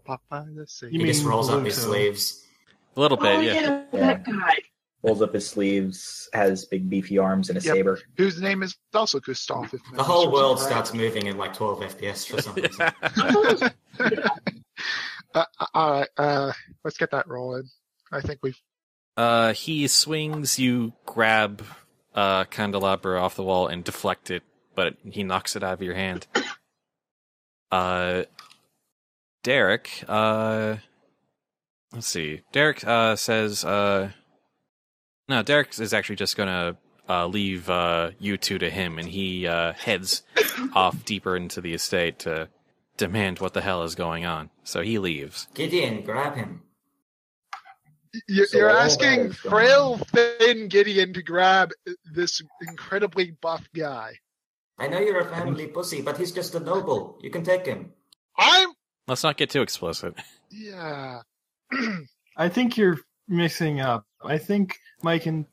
Popeye, let's see. He just rolls up his sleeves. A little bit, yeah. That guy. Rolls up his sleeves, has big beefy arms and a saber. Whose name is also Gustav. The whole world starts moving in 12 FPS for some reason. All right, let's get that rolling. I think we've... He swings, you grab candelabra off the wall and deflect it, but he knocks it out of your hand. Derek, let's see. Derek says, no, Derek is actually just gonna leave you 2 to him, and he heads off deeper into the estate to demand what the hell is going on. So he leaves. Gideon, grab him. You're asking frail, thin Gideon to grab this incredibly buff guy. I know you're a family pussy, but he's just a noble. You can take him. Let's not get too explicit. Yeah. I think you're mixing up. I think Mykin,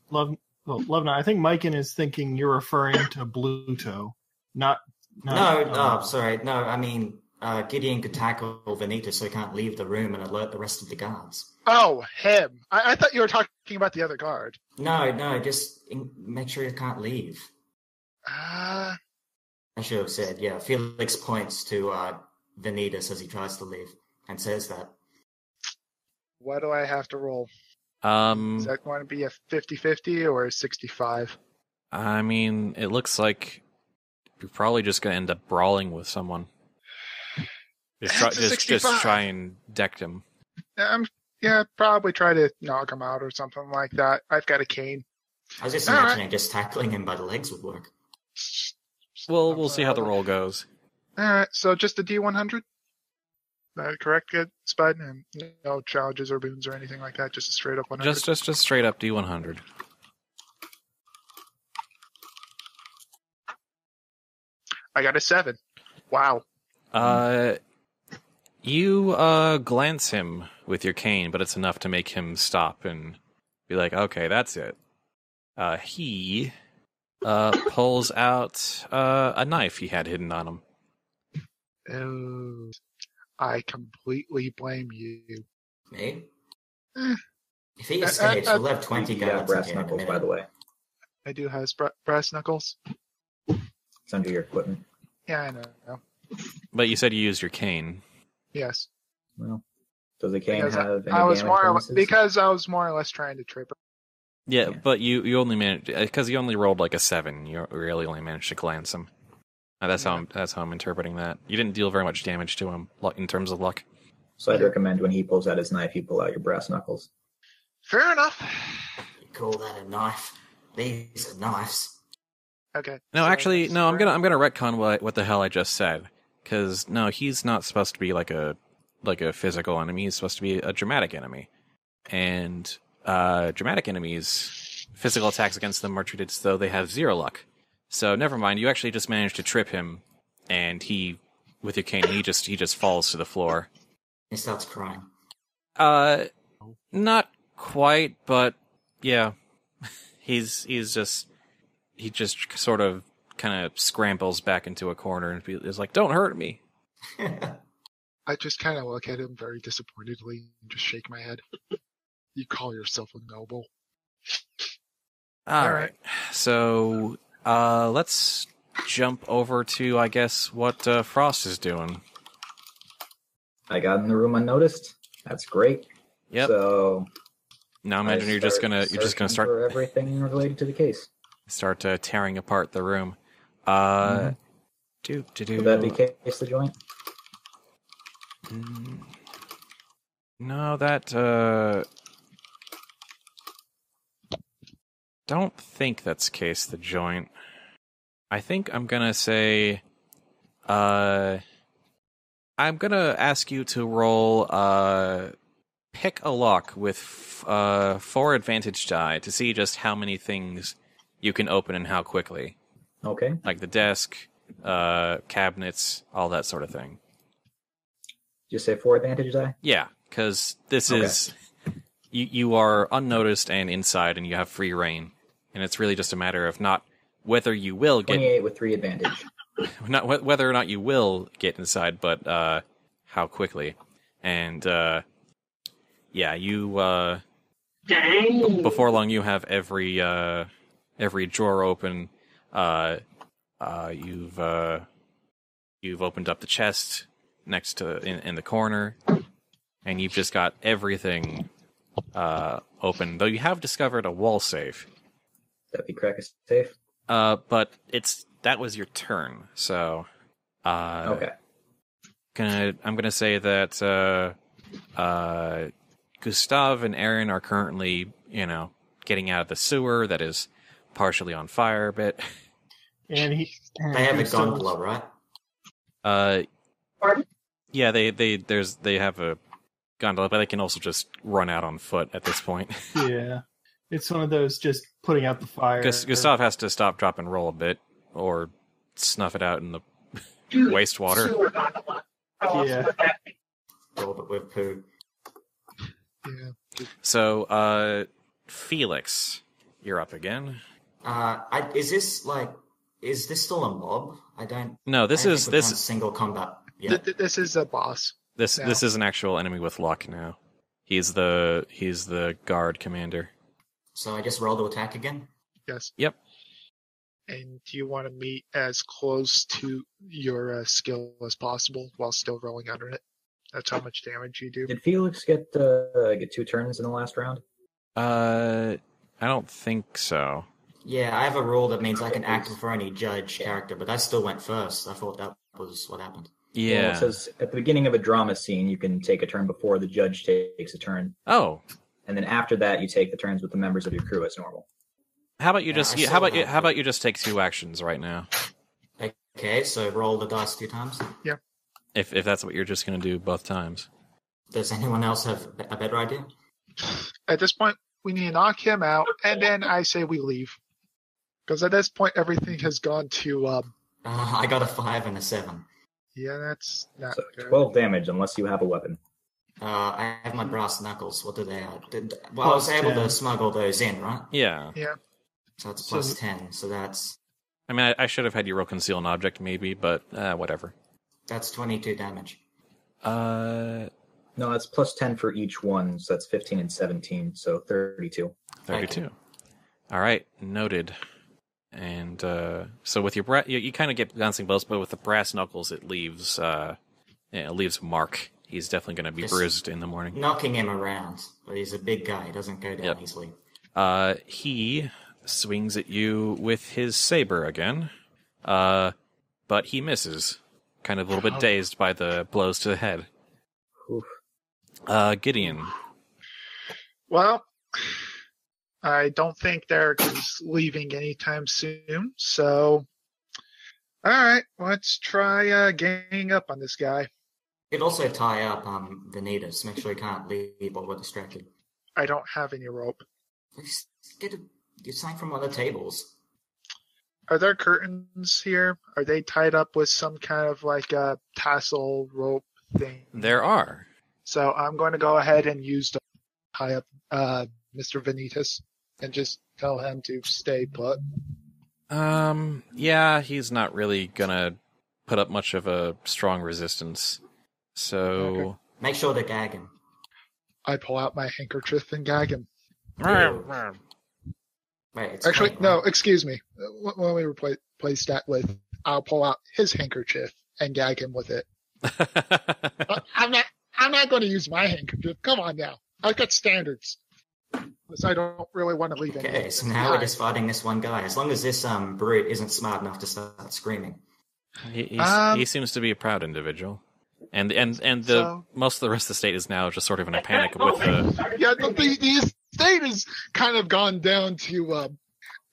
Well, Lovenought, I think Mykin is thinking you're referring to Bluto, not. No, sorry. No, I mean, Gideon could tackle Vanitas so he can't leave the room and alert the rest of the guards. Oh, him. I thought you were talking about the other guard. No, just make sure you can't leave. Uh, I should have said, yeah. Felix points to Vanitas as he tries to leave and says that. what do I have to roll? Is that going to be a 50-50 or a 65? I mean, it looks like you're probably just going to end up brawling with someone. Just try and deck him. Yeah, probably try to knock him out or something like that. I've got a cane. I was just imagining just tackling him by the legs would work. Well, we'll see how the roll goes. Alright, so just a D100? That correct, good, Spud? And no challenges or boons or anything like that, just a straight up 100? Just straight up D100. I got a 7. Wow. You glance him with your cane, but it's enough to make him stop and be like, okay, that's it. He pulls out a knife he had hidden on him. Oh, I completely blame you. Me? If he escapes, we'll have 20 guards. Brass knuckles, by the way. I do have brass knuckles. It's under your equipment. Yeah, I know. But you said you used your cane. Yes. Well, does the cane have any I was damage bonuses? because I was more or less trying to trip her. Yeah, but you only managed because you only rolled like a 7. You really only managed to glance him. That's how I'm interpreting that. You didn't deal very much damage to him in terms of luck. So I'd recommend when he pulls out his knife, you pull out your brass knuckles. Fair enough. You call that a knife? These are knives. Okay. No, so actually, no. I'm gonna retcon what the hell I just said. Because no, he's not supposed to be like a physical enemy. He's supposed to be a dramatic enemy, and dramatic enemies, physical attacks against them are treated as though they have 0 luck. So never mind. You actually just managed to trip him, and he, with your cane, he just falls to the floor. He starts crying. Not quite, but yeah, he just sort of kind of scrambles back into a corner and is like, "Don't hurt me." I just kind of look at him very disappointedly and just shake my head. You call yourself a noble? All right. So let's jump over to, I guess, what Frost is doing. I got in the room unnoticed. That's great. Yep. So now imagine you're just gonna start for everything related to the case. Start tearing apart the room. Would that be case the joint? No, that don't think that's case the joint. I think I'm gonna say I'm gonna ask you to roll pick a lock with 4 advantage die to see just how many things you can open and how quickly. Okay. Like the desk, cabinets, all that sort of thing. Did you say 4 advantage die? Yeah, because this is... You are unnoticed and inside, and you have free reign. And it's really just a matter of not whether you will get... 28 with 3 advantage. Not whether or not you will get inside, but how quickly. And, yeah, you... Dang. Before long, you have every drawer open. You've opened up the chest next to in the corner, and you've just got everything open. Though you have discovered a wall safe. That'd be crack a safe. But that was your turn. So okay. I'm gonna say that Gustav and Erin are currently, getting out of the sewer that is partially on fire a bit. And They have a gondola, right? Pardon? Yeah, they have a gondola, but they can also just run out on foot at this point. Yeah. It's one of those just putting out the fire. Gustav has to stop, drop, and roll a bit, or snuff it out in the wastewater. Sewer gondola. Yeah. Roll it with poo. Yeah. So, Felix, you're up again. Is this still a mob? No, this is single combat. Yeah. This is a boss. This is an actual enemy with luck now. He's the guard commander. So I just roll to attack again? Yes. Yep. And do you want to meet as close to your skill as possible while still rolling under it? That's how much damage you do. Did Felix get 2 turns in the last round? I don't think so. Yeah, I have a rule that means I can act for any judge character, but I still went first. I thought that was what happened. Yeah. Well, it says at the beginning of a drama scene, you can take a turn before the judge takes a turn. Oh. And then after that, you take the turns with the members of your crew as normal. How about you how about you just take 2 actions right now? Okay, so roll the dice 2 times. Yeah. If that's what you're just going to do both times. Does anyone else have a better idea? At this point, we need to knock him out, and then I say we leave. Because at this point, everything has gone to... I got a 5 and a 7. Yeah, that's not So good. 12 damage unless you have a weapon. I have my brass knuckles. What do they have? I was able to smuggle those in, right? Yeah. Yeah. So it's plus 10, so that's... I mean, I should have had you roll conceal an object, maybe, but whatever. That's 22 damage. No, that's plus 10 for each one, so that's 15 and 17, so 32. 32. Okay. All right, noted. And so with your you kind of get bouncing blows, but with the brass knuckles, it leaves a mark. He's definitely going to be bruised in the morning. Knocking him around, but he's a big guy. He doesn't go down easily. He swings at you with his saber again, but he misses. Kind of a little bit dazed by the blows to the head. Oof. Gideon. Well, I don't think they're leaving anytime soon, so... Alright, let's try ganging up on this guy. You could also tie up Vanitas, make sure he can't leave while we're distracted. I don't have any rope. You sign from one of the tables. Are there curtains here? Are they tied up with some kind of like a tassel rope thing? There are. So I'm going to go ahead and use to tie up Mr. Vanitas and just tell him to stay put. Yeah, he's not really gonna put up much of a strong resistance. So... Okay. Make sure to gag him. I pull out my handkerchief and gag him. Wait, it's Actually, white, no, right? excuse me. Let me replace that with, I'll pull out his handkerchief and gag him with it. I'm not going to use my handkerchief. Come on now. I've got standards. Because I don't really want to leave anything. Okay, so now we're just fighting this one guy. As long as this brute isn't smart enough to start screaming. He seems to be a proud individual. And most of the rest of the state is now just sort of in a panic with the... Yeah, the estate has kind of gone down to...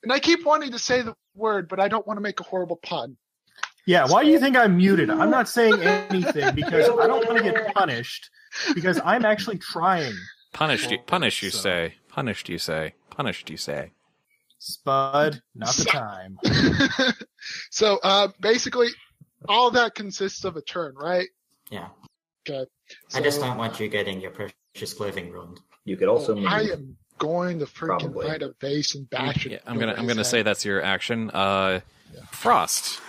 and I keep wanting to say the word, but I don't want to make a horrible pun. Yeah, why do you think I'm muted? I'm not saying anything because I don't want to get punished because I'm actually trying. Punished, you say. Punished, you say. Punished, you say. Spud, not the time. So, basically, all that consists of a turn, right? Yeah. Okay. So, I just don't want you getting your precious clothing ruined. You could also move. I am going to freaking Probably. find a vase and bash it. Yeah, I'm gonna say that's your action. Frost.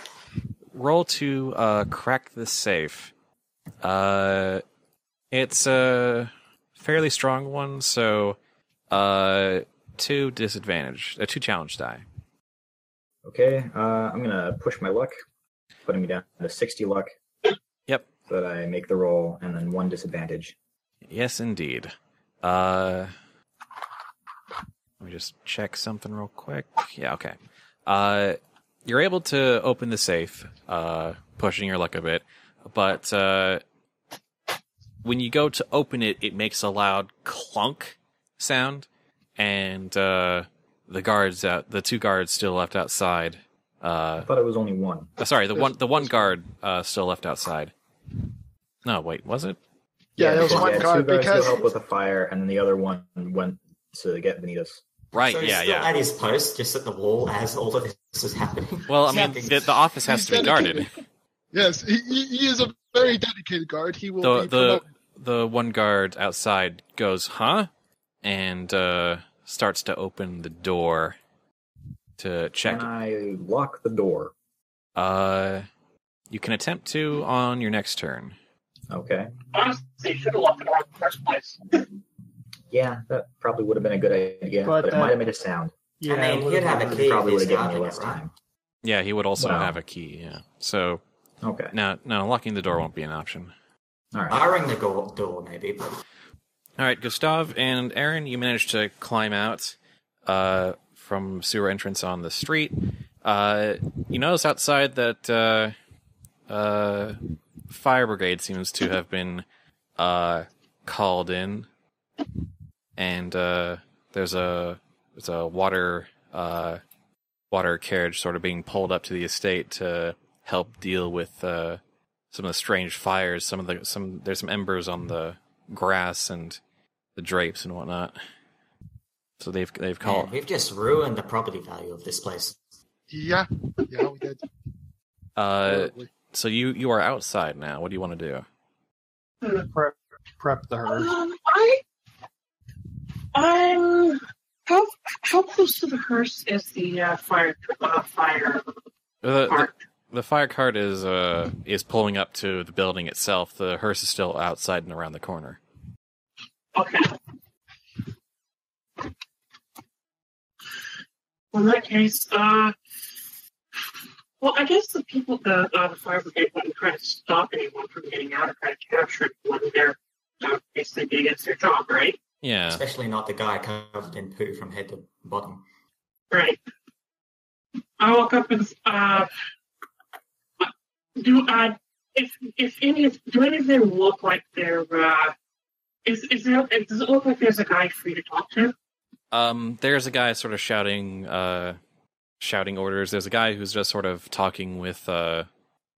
Roll to crack the safe. It's a fairly strong one, so 2 disadvantage, 2 challenge die. Okay, I'm going to push my luck, putting me down to 60 luck. Yep. So that I make the roll, and then 1 disadvantage. Yes, indeed. Let me just check something real quick. Yeah, okay. You're able to open the safe, pushing your luck a bit, but when you go to open it, it makes a loud clunk sound, and the 2 guards still left outside. I thought it was only 1. Sorry, the one guard still left outside. No, wait, was it? Yeah, there was because, one guard 2 guards because to help with the fire, and then the other one went to get Vanitas. Right, So he's yeah, still yeah. at his post, just at the wall as all of this is happening. Well, I mean, the office has to be guarded. Yes, he is a very dedicated guard. He will be promoted. The one guard outside goes, huh? And starts to open the door to check. Can I lock the door? You can attempt to on your next turn. Okay. Honestly, you should have locked the door in the first place. Yeah, that probably would have been a good idea, but it might have made a sound. Yeah, I mean, he'd have a key. Probably would have given me me less time. Yeah, he would also Wow. have a key, yeah. So, Okay. no, locking the door won't be an option. All right. Barring the door, maybe, but... All right, Gustav and Erin, you managed to climb out from sewer entrance on the street. You notice outside that fire brigade seems to have been called in, and there's a water carriage sort of being pulled up to the estate to help deal with some of the strange fires. There's some embers on the grass and the drapes and whatnot. So they've called. Man, we've just ruined the property value of this place. Yeah, we did. So you are outside now. What do you want to do? Prep the hearse. I'm how close to the hearse is the fire cart? The fire cart is pulling up to the building itself. The hearse is still outside and around the corner. Okay. Well, in that case, well, I guess the people, the fire brigade wouldn't try to stop anyone from getting out or try to capture it when they're basically against their job, right? Yeah. Especially not the guy covered in poo from head to bottom. Right. I woke up and do any of them look like they're does it look like there's a guy free to talk to? There's a guy sort of shouting orders. There's a guy who's just sort of talking with one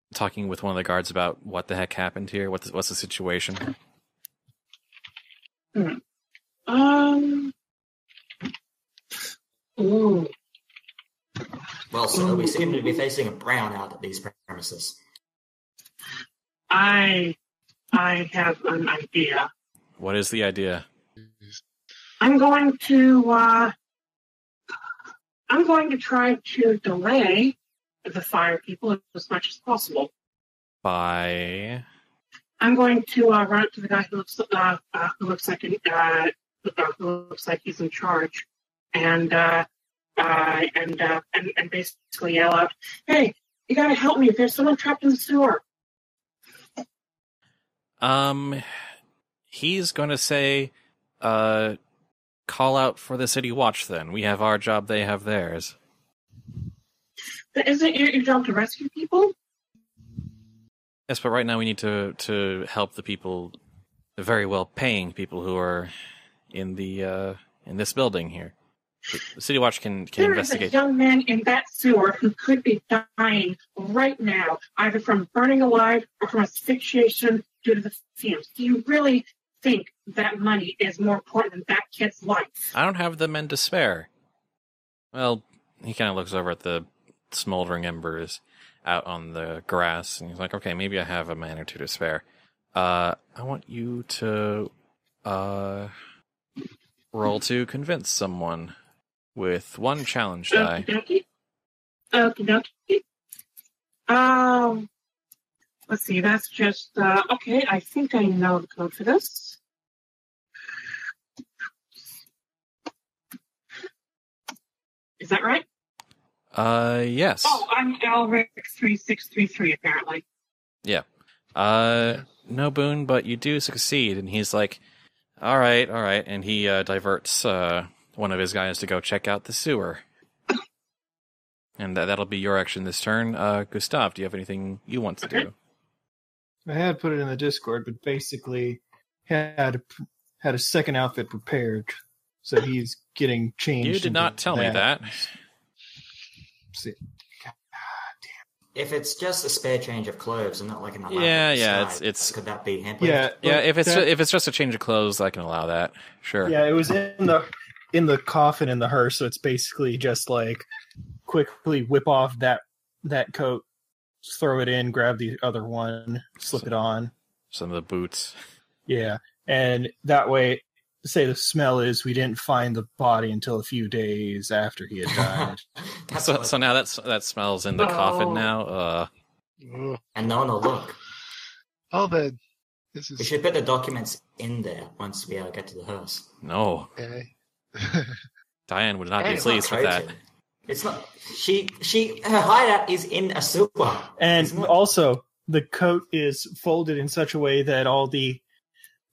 of the guards about what the heck happened here. What's the situation? Ooh. Well, sir, we seem to be facing a brownout at these premises. I have an idea. What is the idea? I'm going to try to delay the fire people as much as possible. By? I'm going to run up to the guy who looks like he's in charge, and basically yell out, "Hey, you gotta help me! There's someone trapped in the sewer." He's going to say, call out for the city watch then. We have our job, they have theirs. Isn't it your job to rescue people? Yes, but right now we need to help the people, the very well-paying people who are in this building here. The City Watch can investigate. There is a young man in that sewer who could be dying right now, either from burning alive or from asphyxiation due to the fumes. Do you really think that money is more important than that kid's life? I don't have the men to spare. Well, he kind of looks over at the smoldering embers out on the grass, and he's like, okay, maybe I have a man or two to spare. I want you to roll to convince someone with one challenge die. Okey-dokey. Let's see, that's just, okay, I think I know the code for this. Is that right? Yes. Oh, I'm Elric 3633, apparently. Yeah. No boon, but you do succeed. And he's like, all right. And he diverts one of his guys to go check out the sewer. And that'll be your action this turn. Gustav, do you have anything you want to do? I had put it in the Discord, but basically had a second outfit prepared, so he's getting changed. You did not tell me that. See. If it's just a spare change of clothes and not like an elaborate it's could that be hampered? Yeah, if it's just a change of clothes, I can allow that. Sure. Yeah, it was in the coffin in the hearse, so it's basically just like quickly whip off that coat, throw it in, grab the other one, slip it on. Some of the boots. Yeah, and that way, say the smell is we didn't find the body until a few days after he had died. So now that smells in the coffin now. Ugh. And no one will look. Oh, then this We is should put the documents in there once we get to the hearse. No, okay. Diane would not Hey, be it's not pleased with that. Trojan. It's not. Her hideout is in a sewer. And It's not- also, the coat is folded in such a way that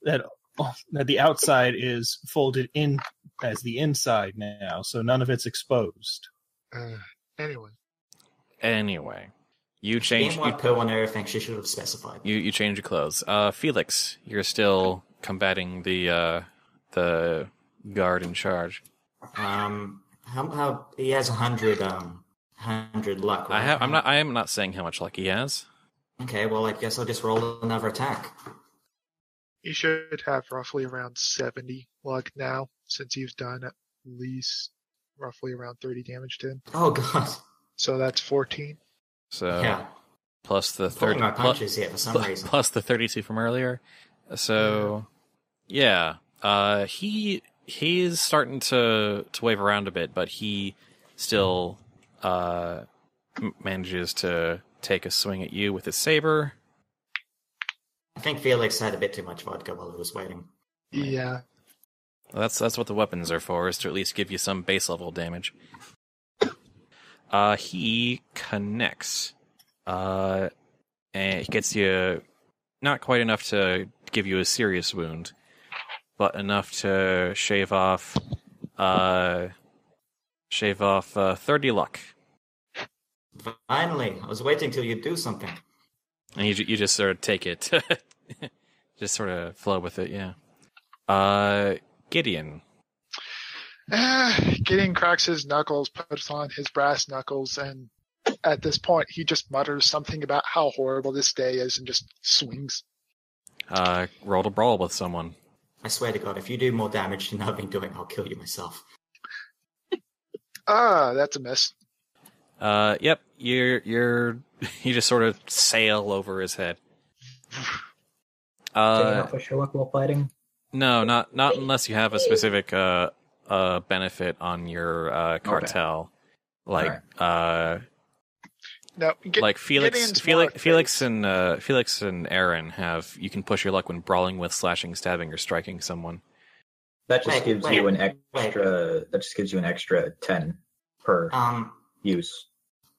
that the outside is folded in as the inside now, so none of it's exposed. Anyway, You change. Being one pill on everything, she should have specified. You change your clothes. Felix, you're still combating the guard in charge. How he has 100 luck. Right? I am not saying how much luck he has. Okay, well, I guess I'll just roll another attack. you should have roughly around 70 luck now, since you've done at least roughly around 30 damage to him. Oh god. So that's 14. So Yeah. plus the Pulling 30 my punches here for some reason. plus the 32 from earlier. So yeah, he's starting to wave around a bit, but he still manages to take a swing at you with his saber. I think Felix had a bit too much vodka while he was waiting. Yeah. Well, that's what the weapons are for, is to at least give you some base level damage. He connects. And he gets you not quite enough to give you a serious wound, but enough to shave off 30 luck. Finally, I was waiting till you'd do something. And you just sort of take it. Just sort of flow with it, yeah. Gideon. Gideon cracks his knuckles, puts on his brass knuckles, and at this point he just mutters something about how horrible this day is and just swings. Roll to brawl with someone. I swear to God, if you do more damage than I've been doing, I'll kill you myself. That's a miss. Yep, you just sort of sail over his head. Taking off a show up while fighting? No, not unless you have a specific benefit on your cartel, like No, like Gideon's more Felix and Erin have. You can push your luck when brawling with, slashing, stabbing, or striking someone. That just Wait, gives wait, you an wait. extra. That just gives you an extra 10 per use.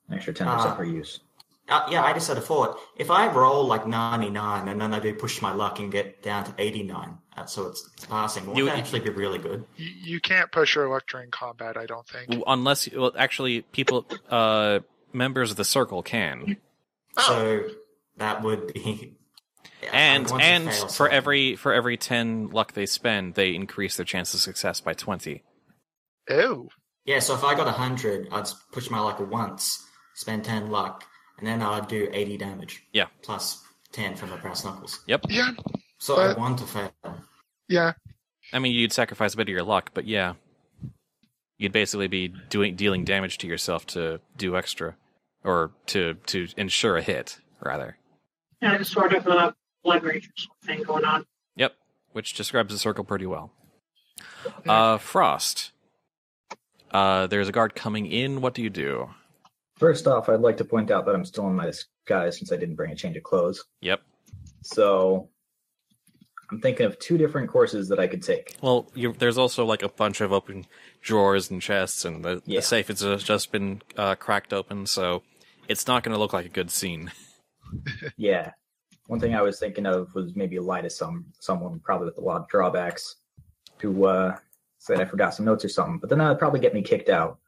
An extra 10% per use. Yeah, I just had a thought. If I roll like 99 and then I do push my luck and get down to 89, so it's passing, won't that actually be really good? You can't push your luck during combat, I don't think. Unless, well, actually, people, members of the circle can. So that would be. And I want to fail for something. every 10 luck they spend, they increase their chance of success by 20. Ew. Yeah, so if I got 100, I'd push my luck once, spend 10 luck, and then I'd do 80 damage. Yeah. Plus 10 from the brass knuckles. Yep. Yeah. So I want to fail. Yeah. I mean, you'd sacrifice a bit of your luck, but yeah. You'd basically be dealing damage to yourself to do extra. Or to ensure a hit, rather. And it's sort of a blood rage or something going on. Yep. Which describes the circle pretty well. Frost. There's a guard coming in. What do you do? First off, I'd like to point out that I'm still in my disguise since I didn't bring a change of clothes. Yep. So I'm thinking of 2 different courses that I could take. Well, there's also like a bunch of open drawers and chests, and the safe has just been cracked open, so it's not going to look like a good scene. Yeah. One thing I was thinking of was maybe lie to someone probably with a lot of drawbacks who said I forgot some notes or something, but then that would probably get me kicked out.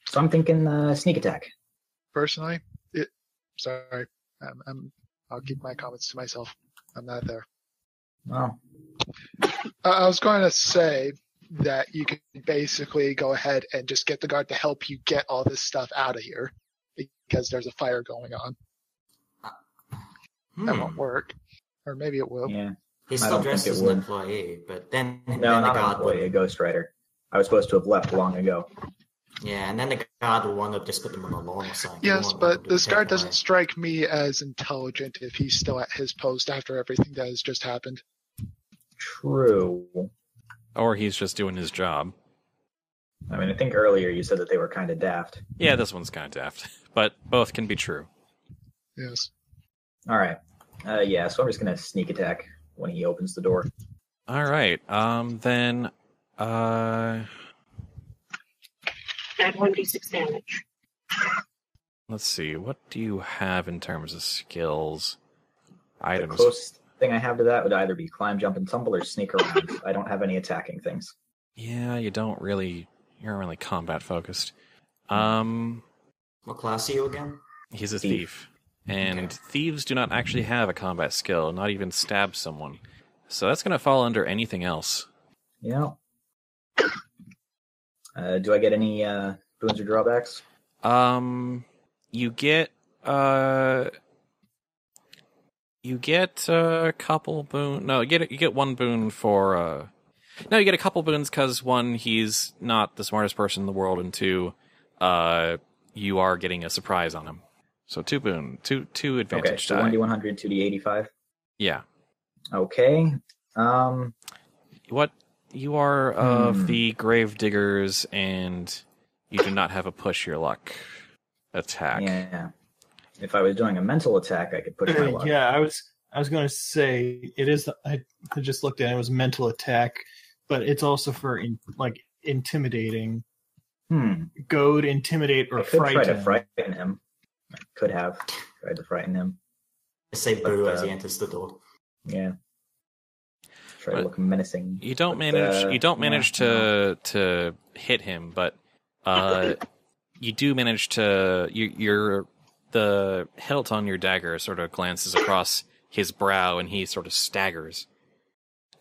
So I'm thinking sneak attack. Personally, sorry. I'll keep my comments to myself. I'm not there. Well, I was going to say that you can basically go ahead and just get the guard to help you get all this stuff out of here because there's a fire going on. That won't work. Or maybe it will. yeah. He's I still don't dressed think as it an would. employee, but then No, the not an guard employee, a would, ghostwriter. I was supposed to have left long ago. yeah, and then the guard would want to just put them on a lawn or something. Yes, but this guard doesn't strike me as intelligent if he's still at his post after everything that has just happened. True. Or he's just doing his job. I mean, I think earlier you said that they were kind of daft. Yeah, this one's kind of daft. But both can be true. Yes. All right. Yeah, so I'm just going to sneak attack when he opens the door. All right. Then... Add 1d6 damage. Let's see. What do you have in terms of skills? Items. The closest thing I have to that would either be climb, jump, and tumble or sneak around. I don't have any attacking things. Yeah, you don't really... You're really combat focused. What class are you again? He's a thief. And thieves do not actually have a combat skill, not even stab someone. So that's going to fall under anything else. Yeah. Do I get any boons or drawbacks? You get a couple boon. No, you get one boon for. No, you get a couple boons because one, he's not the smartest person in the world, and two, you are getting a surprise on him. So two advantage okay, so die. 1d100, 2d85. Yeah. Okay. What you are of the Gravediggers, and you do not have a push your luck attack. Yeah. If I was doing a mental attack, I could push my luck. Yeah, I was going to say it is. I just looked at it. It was mental attack, but it's also for intimidating. Goad, intimidate, or I could frighten. try to frighten him. I could have tried to frighten him. Say boo as he enters the door. Yeah. Try to look menacing. You don't manage to hit him, but you do manage to. The hilt on your dagger sort of glances across his brow, and he sort of staggers.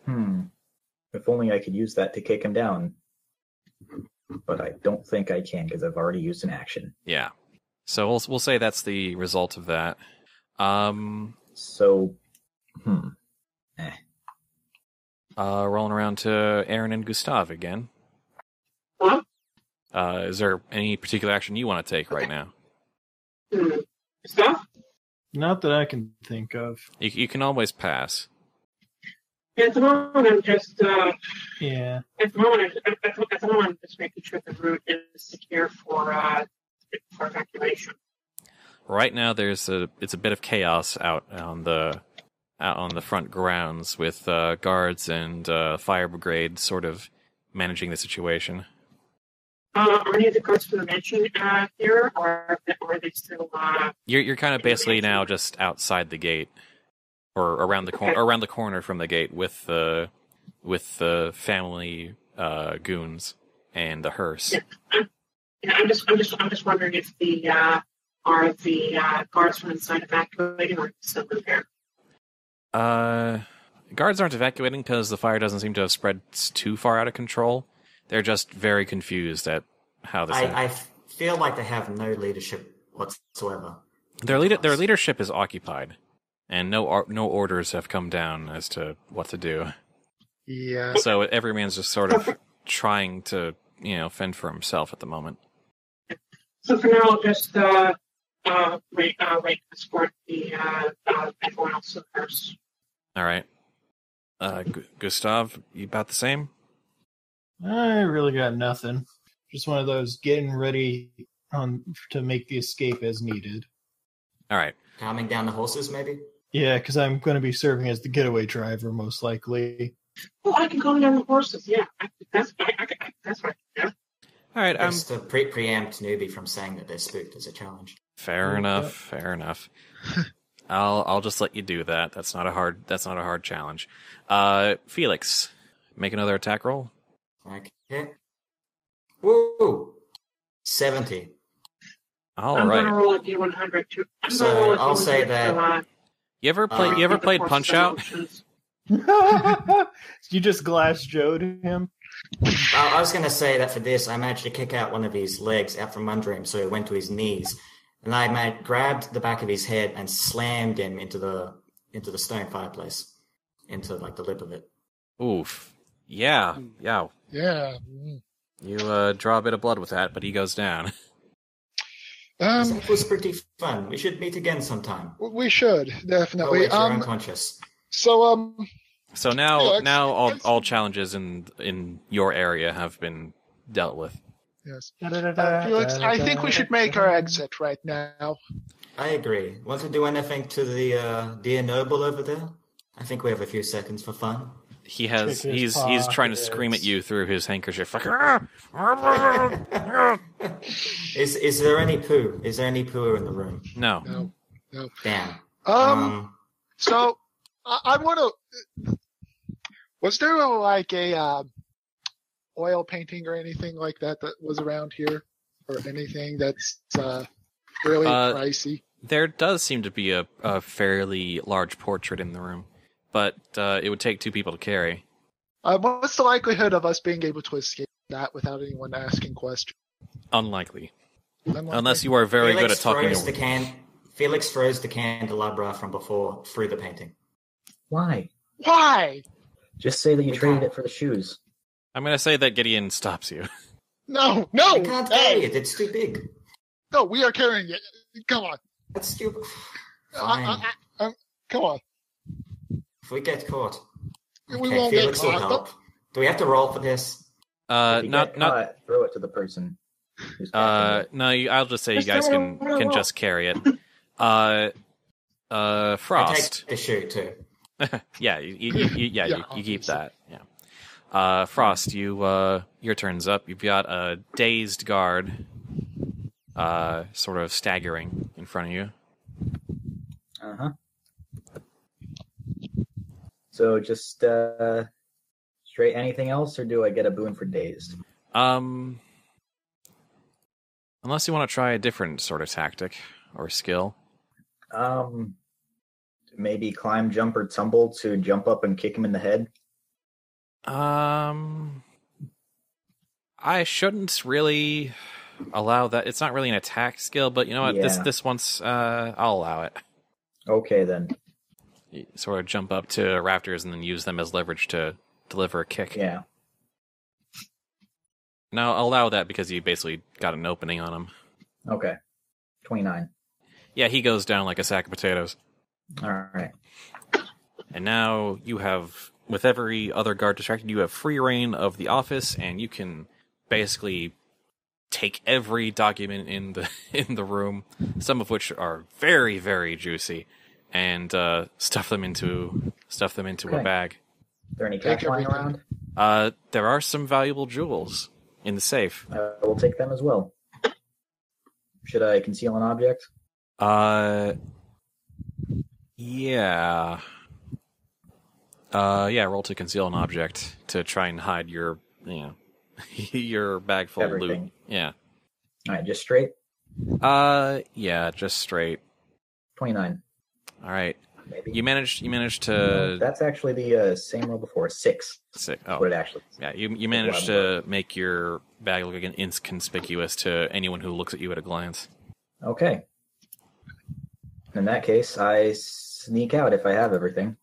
If only I could use that to kick him down. But I don't think I can because I've already used an action. Yeah. So we'll say that's the result of that. Rolling around to Erin and Gustav again. Huh? Is there any particular action you want to take right now? Stuff? Not that I can think of. You can always pass. At the moment, I'm just. Yeah. At the moment, I'm just making sure the route is secure for evacuation. Right now, it's a bit of chaos out on the front grounds with guards and fire brigade sort of managing the situation. Are any of the guards from the mansion here, or are they still? You're kind of basically now just outside the gate, or around the corner from the gate with the family goons and the hearse. Yeah, I'm just wondering if are the guards from inside evacuating or still in there? Guards aren't evacuating because the fire doesn't seem to have spread too far out of control. They're just very confused at how this. I feel like they have no leadership whatsoever. Their leadership is occupied, and no orders have come down as to what to do. Yeah. So every man's just sort of trying to, fend for himself at the moment. So for now, I'll just escort everyone else to the house. All right. Gustav, you about the same? I really got nothing. Just one of those getting ready to make the escape as needed. All right. Calming down the horses, maybe? Yeah, because I'm going to be serving as the getaway driver, most likely. Oh, I can calm down the horses, yeah. That's what I can do. All right. Just to preempt Newbie from saying that they're spooked as a challenge. Fair enough. I'll just let you do that. That's not a hard challenge. Felix, make another attack roll. Okay. Woo! 70. All I'm right. gonna roll a D100 too. So I'll say that. You ever played Punch Out? You just glass Joe'd him? I was going to say that for this, I managed to kick out one of his legs out from under him, so it went to his knees, and I grabbed the back of his head and slammed him into the stone fireplace, into the lip of it. Oof. Yeah. Yeah. You draw a bit of blood with that, but he goes down. That was pretty fun. We should meet again sometime. We should definitely. You're unconscious. So So now Felix, all challenges in your area have been dealt with. Yes. Felix, I think we should make our exit right now. I agree. Want to do anything to the dear noble over there? I think we have a few seconds for fun. He's trying to scream at you through his handkerchief. Like, Is there any poo? Is there any poo in the room? No. No. Damn. So I want to. Was there a oil painting or anything like that was around here, or anything that's really pricey? There does seem to be a fairly large portrait in the room, but it would take 2 people to carry. What's the likelihood of us being able to escape that without anyone asking questions? Unlikely. Unless you are very good at talking. Felix throws the candelabra from before through the painting. Why? Why? Just say that you traded it for the shoes. I'm going to say that Gideon stops you. No! We can't carry it. It's too big. No, we are carrying it. Come on. That's stupid. Fine. Come on. If we get caught, We won't Felix get will caught. help. Do we have to roll for this? If you get caught, throw it to the person. Who's catching it. No, I'll just say you guys can just carry it. Frost. I take the shoe too. Yeah, you keep that. Yeah. Frost, your turn's up. You've got a dazed guard, sort of staggering in front of you. So just straight anything else, or do I get a boon for dazed? Unless you want to try a different sort of tactic or skill. Maybe climb, jump, or tumble to jump up and kick him in the head. I shouldn't really allow that. It's not really an attack skill, but you know what? Yeah. This once, I'll allow it. Okay, then. You sort of jump up to rafters and then use them as leverage to deliver a kick. Yeah. Now, I'll allow that because you basically got an opening on him. Okay. 29. Yeah, he goes down like a sack of potatoes. All right. And now you have, with every other guard distracted, you have free reign of the office, and you can basically take every document in the room, some of which are very, very juicy, and stuff them into a bag. Are there any cash lying around? There are some valuable jewels in the safe. We'll take them as well. Should I conceal an object? Yeah. Roll to conceal an object to try and hide your your bag full of loot. Yeah. All right, just straight? Yeah, just straight. 29. All right. Maybe. You managed to... No, that's actually the same roll before. 6. Oh. What it actually is. Yeah, you managed to make your bag look inconspicuous to anyone who looks at you at a glance. Okay. In that case, I sneak out if I have everything.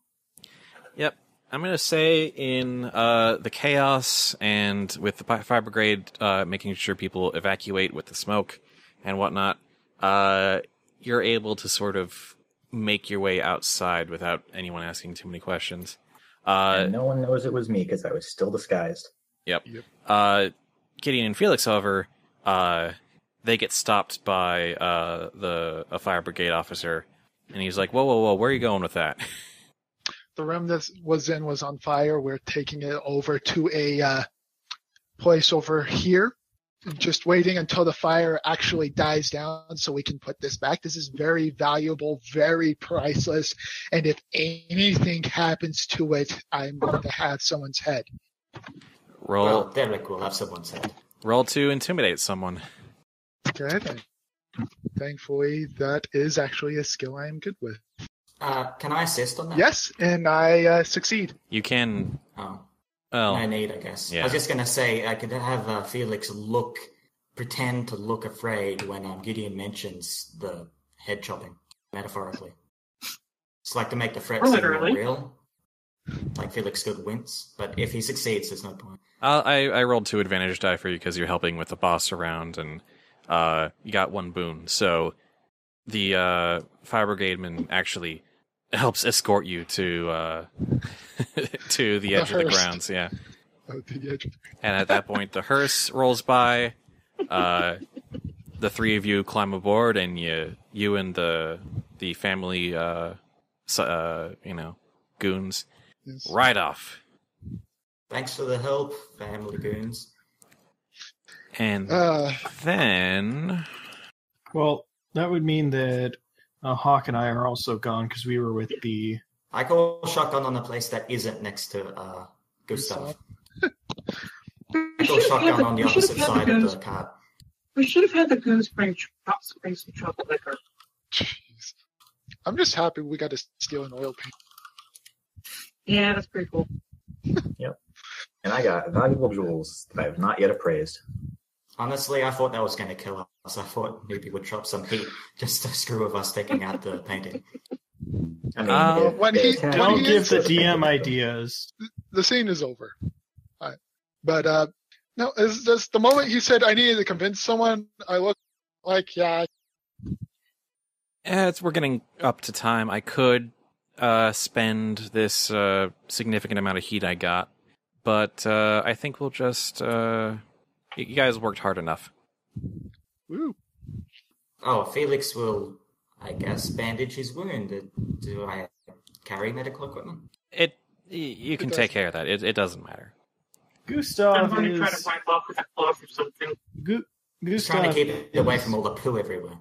Yep. I'm going to say in the chaos and with the fire brigade making sure people evacuate with the smoke and whatnot, you're able to sort of make your way outside without anyone asking too many questions. And no one knows it was me because I was still disguised. Yep. Gideon and Felix, however, they get stopped by a fire brigade officer, and he's like, whoa, where are you going with that? The room this was on fire. We're taking it over to a place over here. Just waiting until the fire actually dies down so we can put this back. This is very valuable, very priceless, and if anything happens to it, I'm going to have someone's head. Well, Derek will have someone's head. Roll to intimidate someone. Okay, then. Thankfully, that is actually a skill I am good with. Can I assist on that? Yes, and I succeed. You can... Oh. Well, No need, I guess. yeah. I was just going to say, I could have Felix pretend to look afraid when Gideon mentions the head chopping, metaphorically. It's like to make the threat seem more real. Like Felix could wince, but if he succeeds, there's no point. I rolled 2 advantage die for you because you're helping with the boss around, and you got 1 boon. So the fire brigademan actually helps escort you to to the edge of the grounds. Yeah. Oh, to the edge. And at that point, the hearse rolls by. The three of you climb aboard, and you and the family, goons, Yes. ride off. Thanks for the help, family goons. And then, Well, that would mean that Hawk and I are also gone because we were with the. I call shotgun on a place that isn't next to Gustav. I call shotgun on the opposite side of the cab. We should have had the goons bring some chocolate liquor. Jeez. I'm just happy we got to steal an oil paint. Yeah, that's pretty cool. And I got valuable jewels that I have not yet appraised. Honestly, I thought that was going to kill us. I thought maybe we'd drop some heat just to screw with us taking out the painting. I mean, when he- attack- when Don't he give is- the DM ideas. The scene is over. All right. But no, is this the moment he said I needed to convince someone? I looked like, yeah. as we're getting up to time, I could spend this significant amount of heat I got, but I think we'll just. You guys worked hard enough. Woo. Oh, Felix will, I guess, bandage his wound. Do I carry medical equipment? You can take care of that. It doesn't matter. I'm Gustav going to try to is. wipe off with a cloth or something. Just trying to Gustav keep it away is- from all the poo everywhere.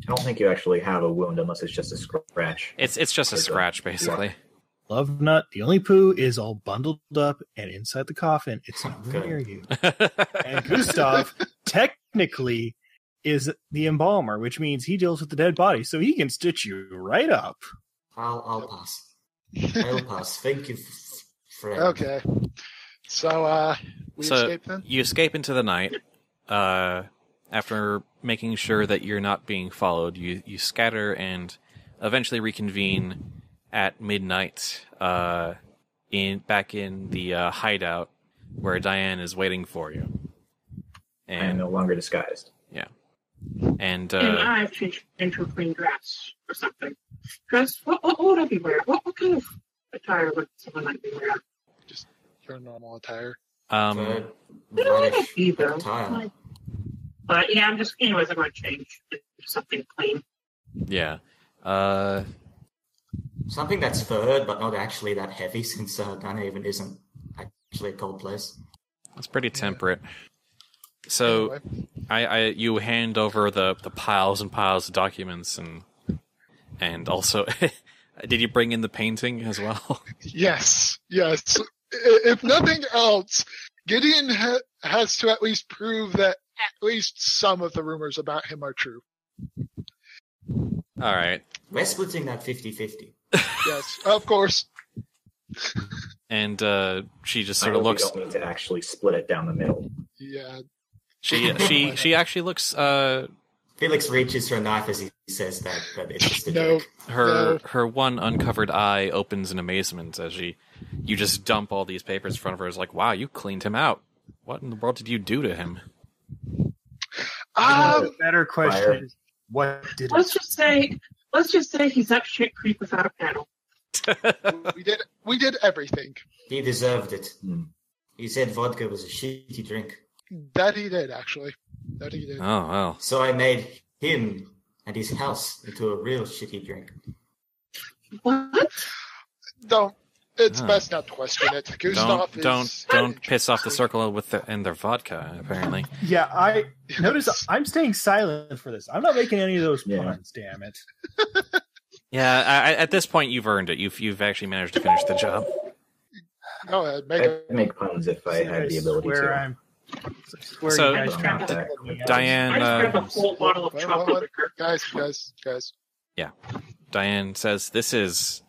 I don't think you actually have a wound unless it's just a scratch. It's just a scratch, basically. Lovenought, the only poo is all bundled up and inside the coffin. It's not Good. near you. And Gustav technically is the embalmer, which means he deals with the dead body, so he can stitch you right up. I'll pass. I'll pass. Thank you, friend. Okay. So we So escaped then? you escape into the night. After making sure that you're not being followed, you scatter and eventually reconvene at midnight back in the hideout where Diane is waiting for you. I am And no longer disguised. and And I've changed into a clean dress or something. Dress? What would I be wearing? What kind of attire would someone like me wear? Your normal attire. Good. I don't Reddish either. attire. But yeah, I'm just, anyways, I'm going to change to something clean. yeah. Something that's furred, but not actually that heavy, since Dunhaven isn't actually a cold place. It's pretty temperate. So Anyway. you hand over the piles and piles of documents and also did you bring in the painting as well? Yes. If nothing else, Gideon has to at least prove that at least some of the rumors about him are true. All right. We're splitting that 50-50. Yes, of course. And she just I sort of hope looks. you don't need to actually split it down the middle. Yeah. She actually looks. Felix reaches for a knife as he says that, but it's just a No. joke. Her one uncovered eye opens in amazement as you just dump all these papers in front of her. It's like, wow, you cleaned him out. What in the world did you do to him? The better question Fire. is, what did Let's just say he's that shit creep without a paddle. we did everything. He deserved it. Hmm. He said vodka was a shitty drink. That he did, actually. That he did. Oh well. So I made him and his house into a real shitty drink. What? It's Huh. best not to question it. Gustav Don't piss off the circle with and their vodka. Apparently, Yeah, I notice I'm staying silent for this. I'm not making any of those Yeah. puns, damn it. yeah. At this point, you've earned it. You've actually managed to finish the job. Go ahead, make I'd it. make puns if I had the ability to. So- you guys So- tried to Diane, take me out. Diane, I just grabbed a whole bottle of Wait, chocolate what? liquor. Guys. Diane says, "This is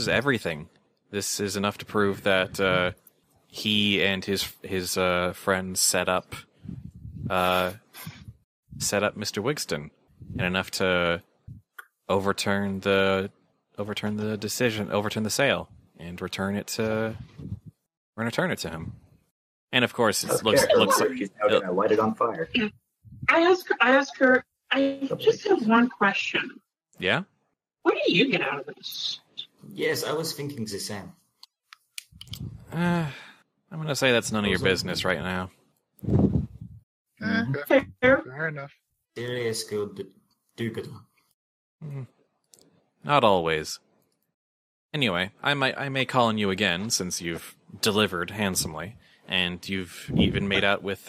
everything. This is enough to prove that he and his friends set up Mr. Wigston, and enough to overturn the decision, overturn the sale, and return it to him. And of course, it looks like She's now going to light it on fire. I ask her, I just have one question. yeah. What do you get out of this? Yes, I was thinking the same. I'm going to say that's none of your business right now. Fair enough. Serious good do-gooder. Not always. Anyway, I may call on you again since you've delivered handsomely, and you've even made out with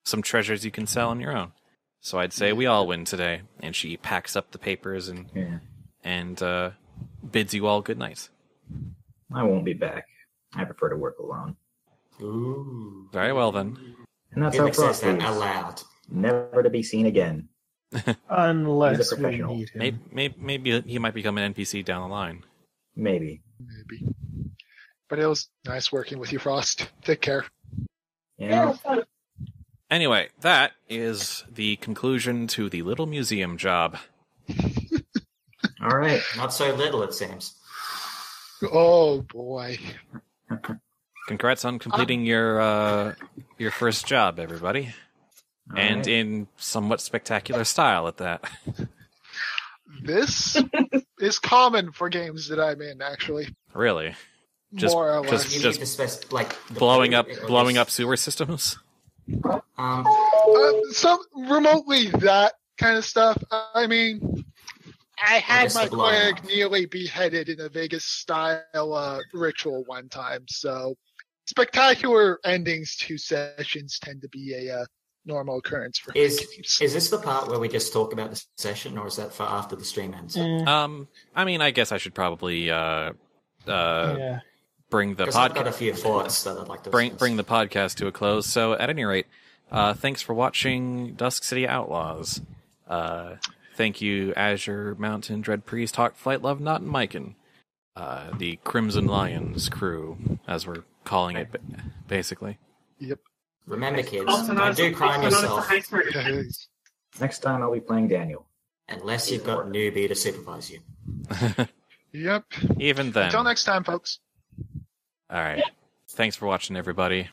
some treasures you can sell on your own. So I'd say we all win today. And she packs up the papers and bids you all good night. I won't be back. I prefer to work alone. Ooh. Very well then. And that's Felix how says that Frost out is. loud. Never to be seen again. Unless He's a we professional. need him. Maybe he might become an NPC down the line. Maybe. But it was nice working with you, Frost. Take care. Yeah. fun. Anyway, that is the conclusion to the little museum job. All right. Not so little, it seems. Oh boy. Congrats on completing your first job, everybody. All And right. in somewhat spectacular style at that. This is common for games that I'm in, actually. Really. Just- More or just- less. You need to the Blowing or up sewer systems? Some remotely that kind of stuff. I mean, I had just my the blowing cleric up. nearly beheaded in a Vegas style ritual one time. So spectacular endings to sessions tend to be a normal occurrence for Is games. this the part where we just talk about the session, or is that for after the stream ends? I mean, I guess I should probably Yeah. bring the Because I've got a podcast few thoughts that I'd like to bring discuss. the podcast to a close. So, at any rate, thanks for watching Dusk City Outlaws. Thank you, Azure Mountain, DreadPriest, Hawkflight, Lovenought, and Mykin. The Crimson Lions crew, as we're calling it, basically. Yep. Remember, kids, Also known don't as do crime also known as the yourself high smart defense. Next time I'll be playing Daniel. unless you've got newbie to supervise you. Yep. Even then. Until next time, folks. All right. Thanks for watching, everybody.